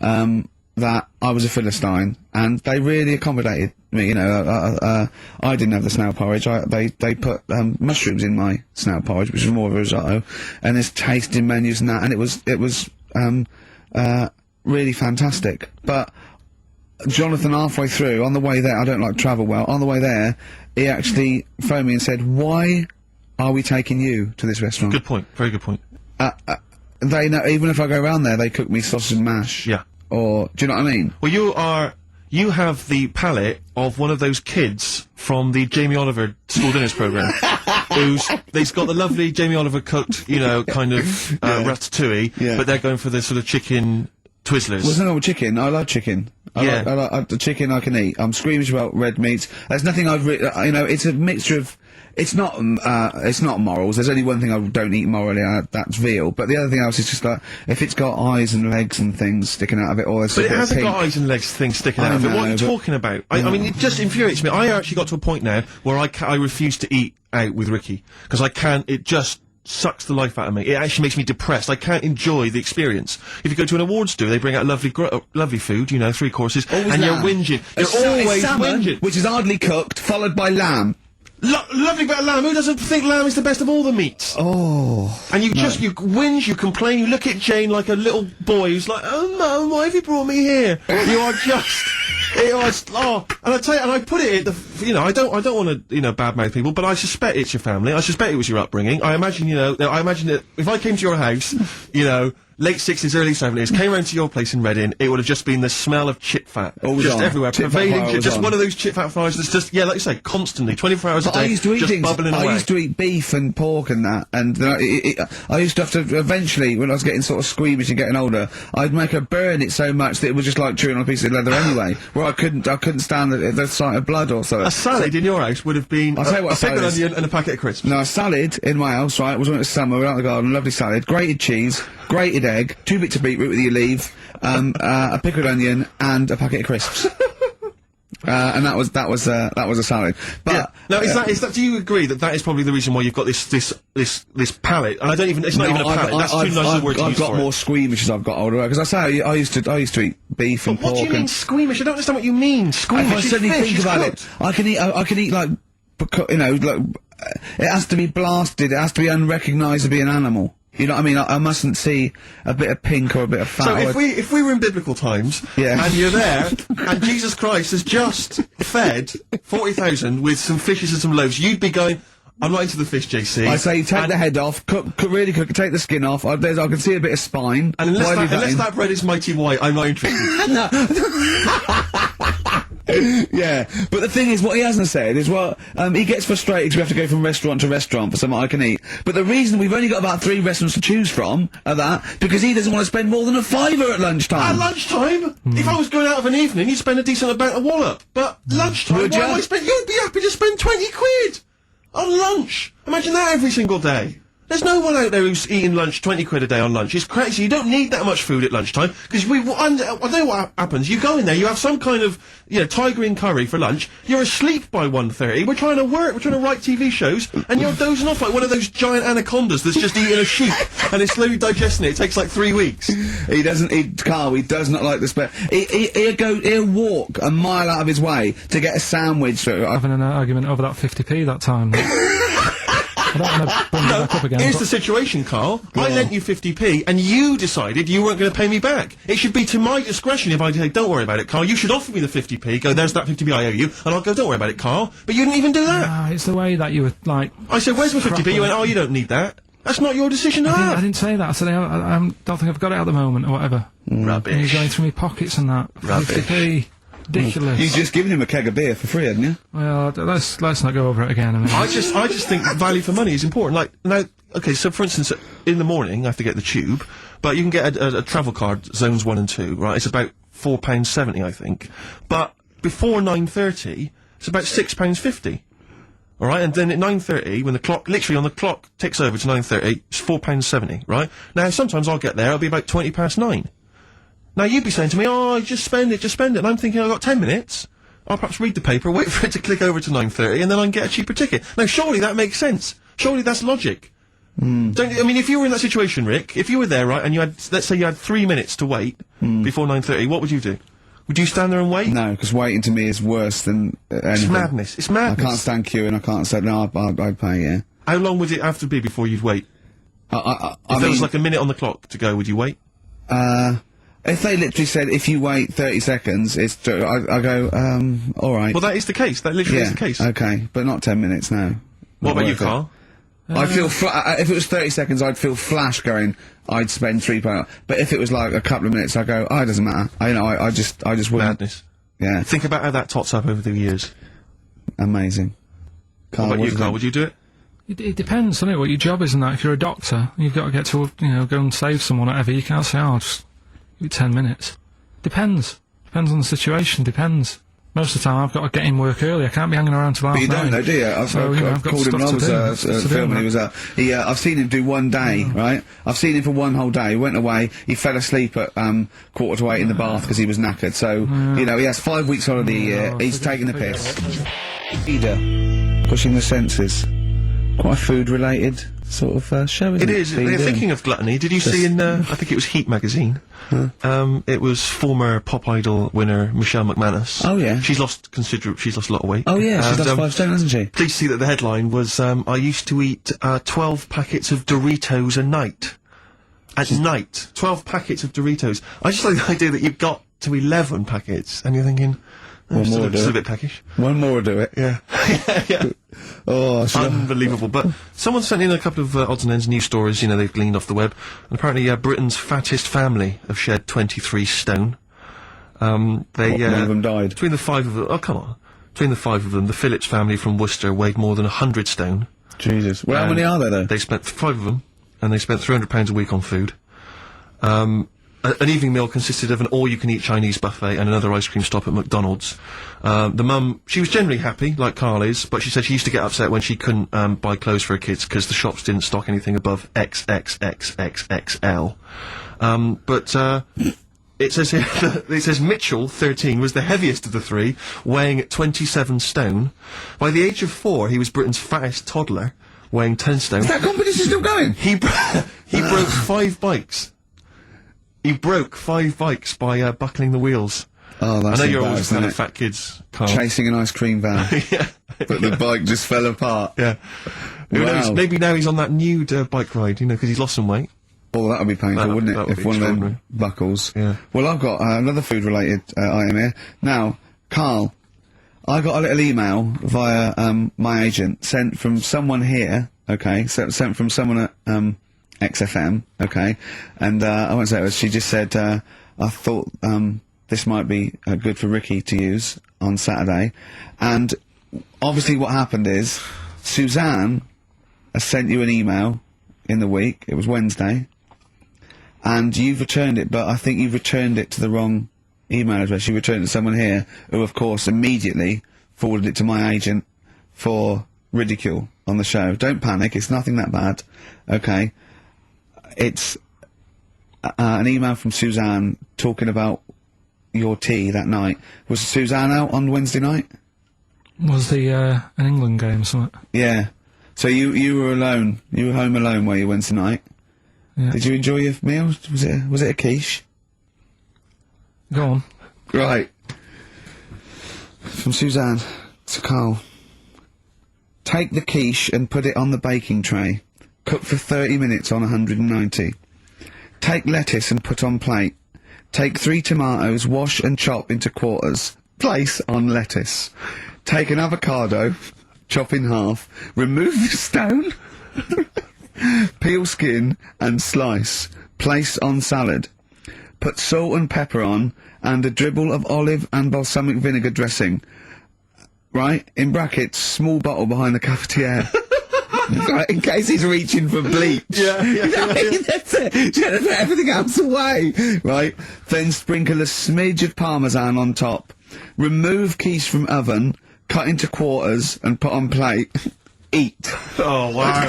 that I was a Philistine, and they really accommodated me. You know, I didn't have the snail porridge. They put mushrooms in my snail porridge, which was more of a risotto, and there's tasting menus and that, and it was really fantastic. But Jonathan, halfway through, on the way there, I don't like travel well. On the way there, he actually phoned me and said, "Why are we taking you to this restaurant?" Good point. Very good point. They know, even if I go around there, they cook me sausage and mash. Yeah. Or, do you know what I mean? Well, you have the palate of one of those kids from the Jamie Oliver school dinners programme, they've got the lovely Jamie Oliver cooked, you know, kind of, ratatouille, but they're going for the sort of chicken Twizzlers. Well, there's nothing wrong with chicken. I love chicken. I like the chicken I can eat. I'm squeamish about red meats. There's nothing you know, it's a mixture of, it's not morals. There's only one thing I don't eat morally, that's veal. But the other thing else is just like, if it's got eyes and legs and things sticking out of it, or there's But it hasn't got eyes and legs things sticking out of it. What are you talking about? I mean, it just infuriates me. I actually got to a point now where I refuse to eat out with Ricky. Because I can't, it just sucks the life out of me. It actually makes me depressed. I can't enjoy the experience. If you go to an awards do, they bring out lovely food, you know, 3 courses, and you're whinging. You're always salmon, whinging. which is hardly cooked, followed by lamb. Lovely bit of lamb. Who doesn't think lamb is the best of all the meats? Oh. And you you whinge, you complain, you look at Jane like a little boy who's like, "Oh, Mum, why have you brought me here?" You are just, and I tell you, and I put it at you know, I don't want to, you know, badmouth people, but I suspect it's your family. I suspect it was your upbringing. I imagine, you know, that if I came to your house, you know, late 60s, early 70s, came round to your place in Reading, it would have just been the smell of chip fat. Just everywhere, pervading, just one of those chip fat fires that's just, like you say, constantly, 24 hours a day, just bubbling away. I used to eat beef and pork and that, and I used to have to, eventually, when I was getting sort of squeamish and getting older, I'd make her burn it so much that it was just like chewing on a piece of leather anyway, where I couldn't stand the sight of blood or so. A salad in your house would have been I'll tell you what a pickled onion and a packet of crisps. No, a salad in my house, right, was when it was summer, we were out in the garden, lovely salad, grated cheese, grated egg, 2 bits of beetroot with your leaf, a pickled onion, and a packet of crisps. And that was a salad. But now, is that? Do you agree that is probably the reason why you've got this palate? And I don't even. It's not even a palate. That's too nice a word to use for it. I've got more squeamish as I've got older. Because I say I used to eat beef and pork. What do you mean squeamish? I don't understand what you mean. Squeamish. I suddenly think about it. I can eat like, you know, like it has to be blasted. It has to be unrecognised to be an animal. You know what I mean? I mustn't see a bit of pink or a bit of fat. So if we were in biblical times, and you're there, and Jesus Christ has just fed 40,000 with some fishes and some loaves, you'd be going, "I'm not into the fish, JC." I say take the head off, really cook it, take the skin off. I can see a bit of spine. And unless that bread is mighty white, I'm not interested. No. Yeah, but the thing is, what he hasn't said is he gets frustrated because we have to go from restaurant to restaurant for something I can eat. But the reason we've only got about 3 restaurants to choose from because he doesn't want to spend more than a £5 at lunchtime. At lunchtime? If I was going out of an evening, you'd spend a decent amount of wallop. But lunchtime, you'd be happy to spend 20 quid on lunch. Imagine that every single day. There's no one out there who's eating lunch 20 quid a day on lunch. It's crazy. You don't need that much food at lunchtime because I know what happens. You go in there, you have some kind of, you know, Thai green curry for lunch. You're asleep by 1:30. We're trying to work. We're trying to write TV shows, and you're dozing off like one of those giant anacondas that's just eating a sheep and it's slowly digesting it. It takes like 3 weeks. He doesn't eat Carl. He does not like the he'll walk a mile out of his way to get a sandwich. Having an argument over that 50p that time. I don't want to bring it back up again. Here's but- the situation, Carl. I lent you 50p, and you decided you weren't going to pay me back. It should be to my discretion if I say, don't worry about it, Carl. You should offer me the 50p, go, there's that 50p I owe you, and I'll go, don't worry about it, Carl. But you didn't even do that. Ah, it's the way that you were, like... I said, where's my 50p? You went, oh, you don't need that. That's not your decision to I have. didn't say that. I said, I don't think I've got it at the moment, or whatever. And Rubbish. he's going through my pockets and that. Rubbish. 50p. Ridiculous. You just given him a keg of beer for free, hadn't you? Well, let's not go over it again. I mean, I just think value for money is important. Like, now, okay, so for instance, in the morning, I have to get the tube, but you can get a travel card, zones 1 and 2, right? It's about £4.70, I think. But before 9:30, it's about £6.50. Alright, and then at 9:30, when the clock, literally on the clock ticks over to 9:30, it's £4.70, right? Now, sometimes I'll get there, it'll be about 9:20. Now, you'd be saying to me, oh, just spend it, and I'm thinking, I've got 10 minutes. I'll perhaps read the paper, wait for it to click over to 9:30, and then I can get a cheaper ticket. Now, surely that makes sense. Surely that's logic. Don't, I mean, if you were in that situation, Rick, if you were there, right, and you had, let's say you had 3 minutes to wait before 9:30, what would you do? Would you stand there and wait? No, because waiting to me is worse than anything. It's madness. It's madness. I can't stand queuing. I can't say no. I'd pay. Yeah. How long would it have to be before you'd wait? I If there mean, was like a minute on the clock to go, would you wait? if they literally said if you wait 30 seconds, it's I go all right. Well, that is the case. That literally yeah, is the case. okay, but not 10 minutes now. What Not about you, worth it. Carl? I'd feel if it was 30 seconds, I'd feel flash going. I'd spend £3. But if it was like a couple of minutes, I go. Oh, it doesn't matter. I just wouldn't. Madness. Yeah, Think about how that tots up over the years. amazing. What about you, wasn't Carl? it? Would you do it? it depends, doesn't it? What your job is and that. If you're a doctor, you've got to get to, go and save someone, or whatever. You can't say, oh, just give it 10 minutes. Depends. Depends on the situation. Depends. Most of the time, I've got to get in work early. I can't be hanging around till half But you don't 9. know, do you? I've I've got called him when I stuff was to do. Stuff to do, filming. man. He was I've seen him do one day, right? I've seen him for one whole day. He went away. He fell asleep at 7:45 in the bath because he was knackered. So he has 5 weeks holiday a year. He's taking the piss. Feeder, pushing the senses. Quite a food-related sort of show, isn't it? It is. Feeder. Thinking of gluttony, did you see in, I think it was Heat magazine, it was former Pop Idol winner Michelle McManus. Oh, yeah. She's lost a lot of weight. Oh yeah, she's lost 5 stone, hasn't she? Please see that the headline was, I used to eat 12 packets of Doritos a night. At night. 12 packets of Doritos. I just like the idea that you've got to 11 packets, and you're thinking, One more still do a it. bit peckish. One more will do it. Yeah. yeah. Oh, Unbelievable. But someone sent in a couple of odds and ends news stories, they've gleaned off the web. And apparently Britain's fattest family have shed 23 stone. None of them died. Between the 5 of them, oh come on. Between the 5 of them, the Phillips family from Worcester weighed more than 100 stone. Jesus. Well, how many are there, though? They spent 5 of them, and they spent £300 a week on food. An evening meal consisted of an all-you-can-eat Chinese buffet and another ice cream stop at McDonald's. The mum, she was generally happy, like Carl is, but she said she used to get upset when she couldn't buy clothes for her kids because the shops didn't stock anything above XXXXXL. It says here, it says Mitchell, 13, was the heaviest of the 3, weighing 27 stone. By the age of 4, he was Britain's fattest toddler, weighing 10 stone. Is that competition still going? He broke 5 bikes. He broke 5 bikes by buckling the wheels. Oh, that's I know you're always embarrassing, kind of isn't it? fat kids, Carl. Chasing an ice cream van, yeah. but the bike just fell apart. Yeah. Who Wow. knows? Maybe now he's on that nude bike ride, because he's lost some weight. Oh, that would be painful, That- wouldn't that it? would If be one of them extraordinary. buckles. Yeah. Well, I've got another food-related item here. Now, Carl, I got a little email via my agent sent from someone here. Okay, sent from someone at XFM. Okay, and I won't say it was. She just said, I thought this might be good for Ricky to use on Saturday, and obviously what happened is Suzanne has sent you an email in the week. It was Wednesday. And you've returned it, but I think you've returned it to the wrong email address. You returned it to someone here, who of course immediately forwarded it to my agent for ridicule on the show. Don't panic, it's nothing that bad. Okay. It's an email from Suzanne talking about your tea that night. Was Suzanne out on Wednesday night? Was the an England game or something? Yeah. So you were alone. You were home alone, were you, Wednesday night? Yeah. Did you enjoy your meal? Was it a quiche? Go on. Right. From Suzanne to Carl. Take the quiche and put it on the baking tray. Cook for 30 minutes on 190. Take lettuce and put on plate. Take 3 tomatoes, wash and chop into quarters. Place on lettuce. Take an avocado, chop in half. Remove the stone. Peel skin and slice. Place on salad. Put salt and pepper on, and a dribble of olive and balsamic vinegar dressing. Right? In brackets, small bottle behind the cafetiere. Right, in case he's reaching for bleach. Yeah. That's it. Just put everything else away. Right? Then sprinkle a smidge of parmesan on top. Remove quiche from oven, cut into quarters, and put on plate. Eat. Oh, wow.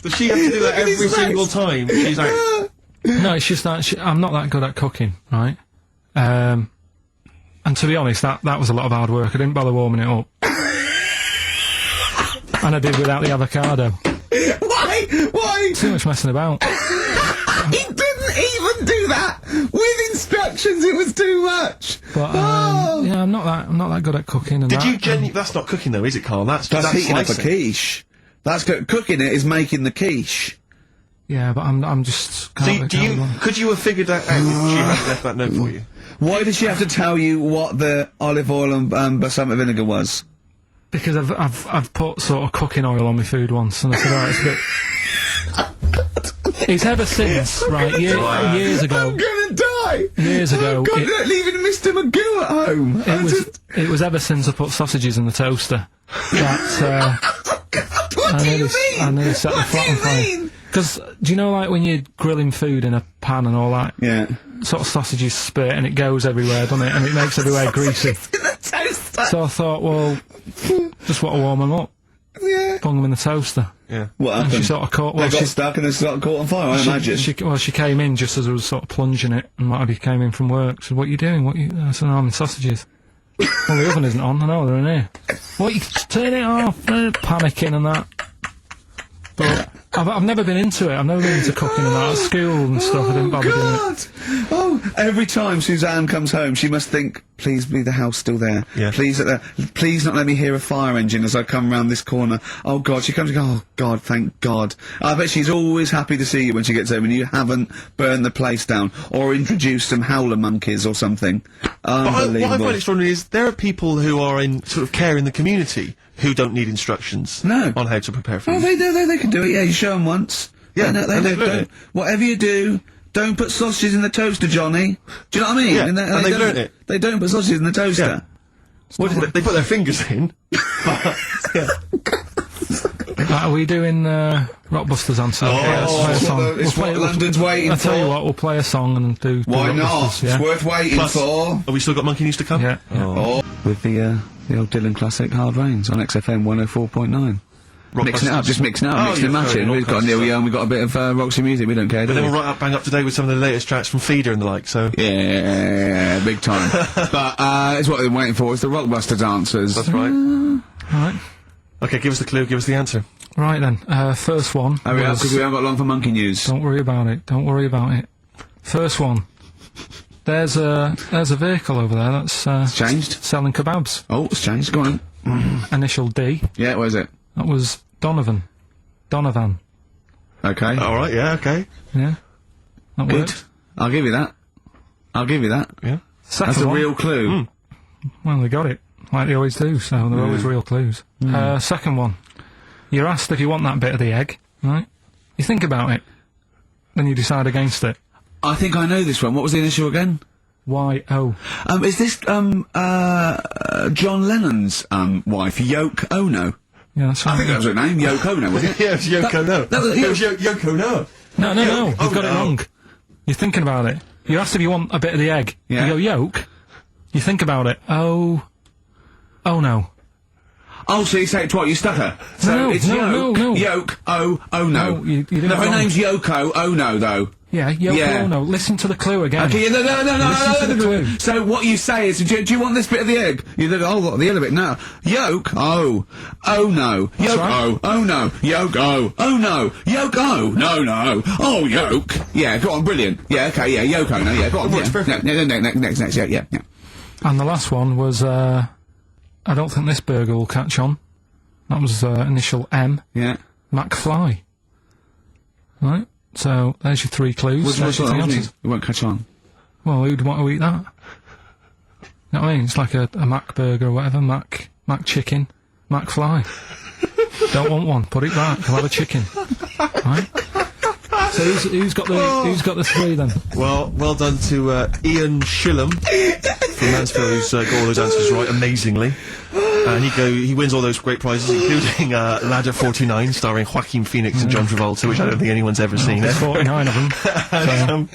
Does she have to do that every single time? She's like... No, it's just that I'm not that good at cooking, right? And to be honest, that was a lot of hard work. I didn't bother warming it up. And I did without the avocado. Why? Too much messing about. He didn't even do that with instructions. It was too much. But yeah, I'm not that good at cooking. And Did you genuinely... That's not cooking, though, is it, Carl? That's heating up a slicing. quiche. That's cooking it is making the quiche. Yeah, but I'm just. So could you have figured that out if she had left that note for you? Why did she have to tell you what the olive oil and balsamic vinegar was? Because I've put sort of cooking oil on my food once, and I said, oh, it's a bit. It's ever since, right? Years ago. I'm gonna die. Years ago. Oh God, you're leaving Mr. Magoo at home. It was ever since I put sausages in the toaster. What do you mean? I nearly set the flat on fire. Because, do you know, like, when you're grilling food in a pan and all that? Yeah. Sort of sausages spit and it goes everywhere, doesn't it? And it makes everywhere greasy. In the toaster. So I thought, well, just want to warm them up. Yeah. Bung them in the toaster. Yeah. What And happened? she sort of caught... They got stuck and they sort of caught on fire, I imagine. She came in just as I was sort of plunging it, and Matty came in from work. She said, what are you doing? I said, no, I'm in sausages. Well, the oven isn't on. I know, they're in here. What, you turn it off? Panicking and that. But I've never been into it. I've never been into cooking and that. At school and stuff, I didn't bother doing it. Oh, every time Suzanne comes home, she must think, please be the house still there. Yeah. Please not let me hear a fire engine as I come round this corner. Oh God, she comes and goes, oh God, thank God. I bet she's always happy to see you when she gets home and you haven't burned the place down or introduced some howler monkeys or something. Unbelievable. What I find extraordinary is there are people who are in sort of care in the community who don't need instructions No. on how to prepare food. Oh, they do, they can do it, yeah, you show them once. Yeah, they and they've learned don't. it. Whatever you do, don't put sausages in the toaster, Johnny. Do you know what I mean? Yeah, and they've don't- learnt it. They don't put sausages in the toaster. Yeah. What did they put their fingers in? But, yeah. Are we doing Rockbusters answer? It's what London's waiting I'll tell you for. what, we'll play a song and do Why not? Rockbusters, yeah? It's worth waiting Plus, for. have we still got Monkey News to come? Yeah. Oh. With the old Dylan classic Hard Rains on XFM 104.9. Mixing it up, just mixing it up, Oh, mixing and yeah, matching. sorry, We've got Neil Young, we've got a bit of Roxy music, we don't care, do But then we? we're right up, bang up to date with some of the latest tracks from Feeder and the like, so... Yeah, big time. But it's what they're waiting for, is the Rockbusters answers. That's right. Right. Okay, give us the clue, give us the answer. Right then, first one. Hurry up, was- because we haven't got long for Monkey News. Don't worry about it. Don't worry about it. First one. There's a vehicle over there that's It's changed. selling kebabs. Oh, it's changed, go on. Initial D. Yeah, where's it? That was Donovan. Okay. Alright, yeah, okay. Yeah. That Good. worked. I'll give you that. Yeah. Second That's a one. real clue. Well, they got it. Like they always do, so they're always real clues. Second one. You're asked if you want that bit of the egg, right? You think about it. Then you decide against it. I think I know this one. What was the initial again? Y-O. Is this, John Lennon's, wife, Yoko Ono? Yeah, that's I right. think that was her name, Yoko Ono, was it? Yeah, it's Yoko No. that was- It was Yoko No. No. You've got it no. wrong. You're thinking about it. You're asked if you want a bit of the egg. Yeah. You go, yolk. You think about it. Oh no. Oh, so you say it twice, you stutter. So No, it's no, Yoke, no. Yoke, oh no. No, you did it No, her wrong. name's Yoko Ono, though. Yeah, Yoko Yeah. Ono. Listen to the clue again. Okay, no. Listen to the clue. So what you say is, do you want this bit of the egg? You look, oh, what, the other bit? No. Yolk, oh no. Yolk, right. oh no. Yolk, oh no. Yolk, no. Oh, yolk. Yeah, go on, brilliant. Yeah, okay, yeah, Yoko, no, yeah, go on. works Yeah. perfect. No, next, yeah. And the last one was, I don't think this burger will catch on. That was initial M. Yeah. McFly. Right? So, there's your 3 clues. What's There's your that? three answers. It won't catch on. Well, who'd want to eat that? You know what I mean? It's like a Mac burger or whatever. Mac chicken. McFly. Don't want one. Put it back. I'll have a chicken. Right? So who's got the 3 then? Well done to Ian Shillham from Mansfield, who's got all those answers right amazingly. And he wins all those great prizes, including Ladder 49, starring Joaquin Phoenix and John Travolta, which I don't think anyone's ever seen. There's 49 of them. So.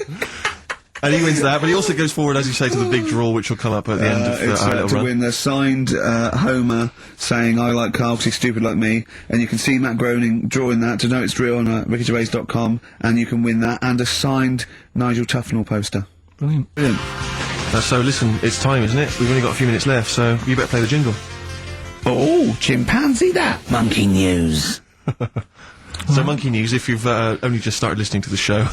And he wins that, but he also goes forward, as you say, to the big draw, which will come up at the end of It's our little to run. win the signed Homer saying "I like Carl 'cause he's stupid like me," and you can see Matt Groening drawing that to know it's real on rickygervais.com, and you can win that and a signed Nigel Tufnell poster. Brilliant. So listen, it's time, isn't it? We've only got a few minutes left, so you better play the jingle. Oh, chimpanzee that monkey news. So Monkey News, if you've only just started listening to the show.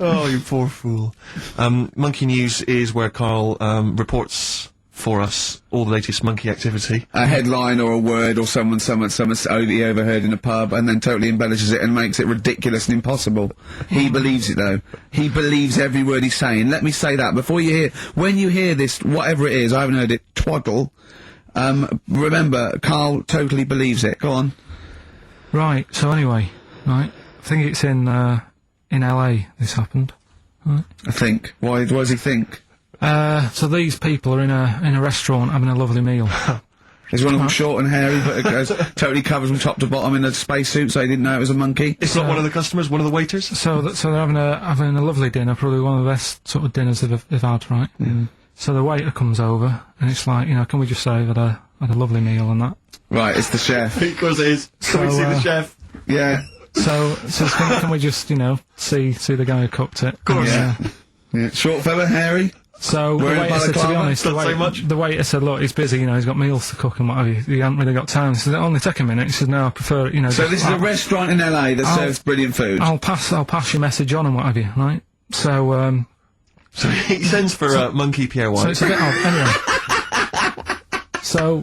Oh, you poor fool. Monkey News is where Karl reports for us all the latest monkey activity. A headline or a word or someone only overheard in a pub and then totally embellishes it and makes it ridiculous and impossible. He believes it though. He believes every word he's saying. Let me say that when you hear this, whatever it is, I haven't heard it, twaddle, remember, Karl totally believes it. Go on. Right, so anyway, right, I think it's in LA this happened. Right. I think. Why does he think? So these people are in a restaurant having a lovely meal. Is one of them short and hairy, but it goes totally covered from top to bottom in a spacesuit, so he didn't know it was a monkey? It's not one of the customers, one of the waiters? So they're having a lovely dinner, probably one of the best sort of dinners they've had, right? Yeah. So the waiter comes over, and it's like, can we just say I've had a lovely meal and that? Right, it's the chef. Because it is. Can we see the chef? Yeah. So can we just, see the guy who cooked it? Of course. Yeah. Short fella, hairy? So the waiter said, to be honest, the waiter said, look, he's busy, he's got meals to cook and what have you. He hasn't really got time. He said, only take a minute. He said, no, I prefer, So this is a restaurant in LA that serves brilliant food. I'll pass your message on and what have you, right? So he sends for Monkey Pierre White. So it's a bit odd. Anyway. So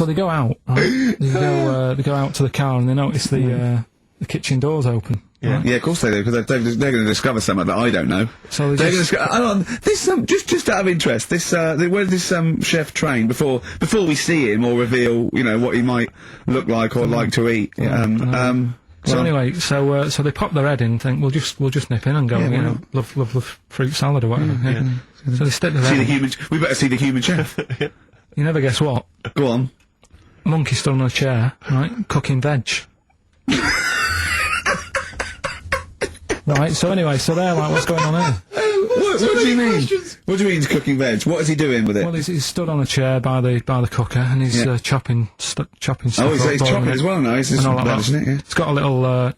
they go out, right? They go out to the car and they notice the kitchen door's open. Yeah, right? yeah, of course they do, because they're going to discover something that I don't know. So they're going to hang on, this just out of interest, this where does this chef train before we see him or reveal what he might look like or like to eat? So anyway, so they pop their head in and think we'll just nip in and go, love fruit salad or whatever. Yeah. So they stick their head in. We better see the human chef. You never guess what? Go on. Monkey stood on a chair, right, cooking veg. Right, so anyway, so they're like, what's going on here? What do you mean? What do you mean he's cooking veg? What is he doing with it? Well, he's stood on a chair by the cooker and he's chopping stuff. Oh, he's chopping as well now. He's isn't it? Yeah. It's got a little,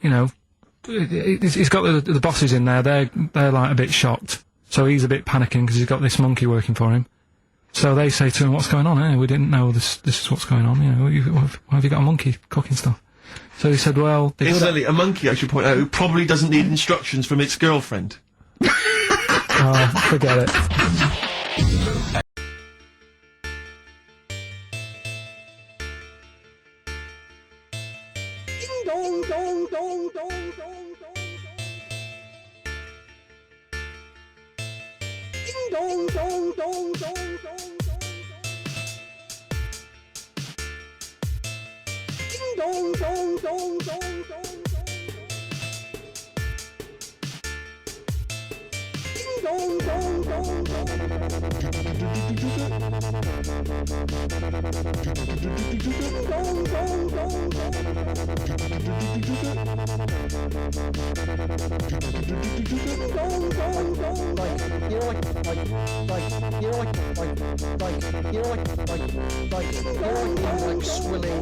he's got the bosses in there. They're like a bit shocked. So he's a bit panicking because he's got this monkey working for him. So they say to him, "What's going on here? We didn't know this is what's going on. Why have you got a monkey cooking stuff?" So he said, "Well, incidentally, a monkey, I should point out, who probably doesn't need instructions from its girlfriend." Oh, forget it. Ding dong dong dong dong dong dong. Ding dong dong dong dong dong. Ding dong dong dong dong dong. Ding dong dong dong like swilling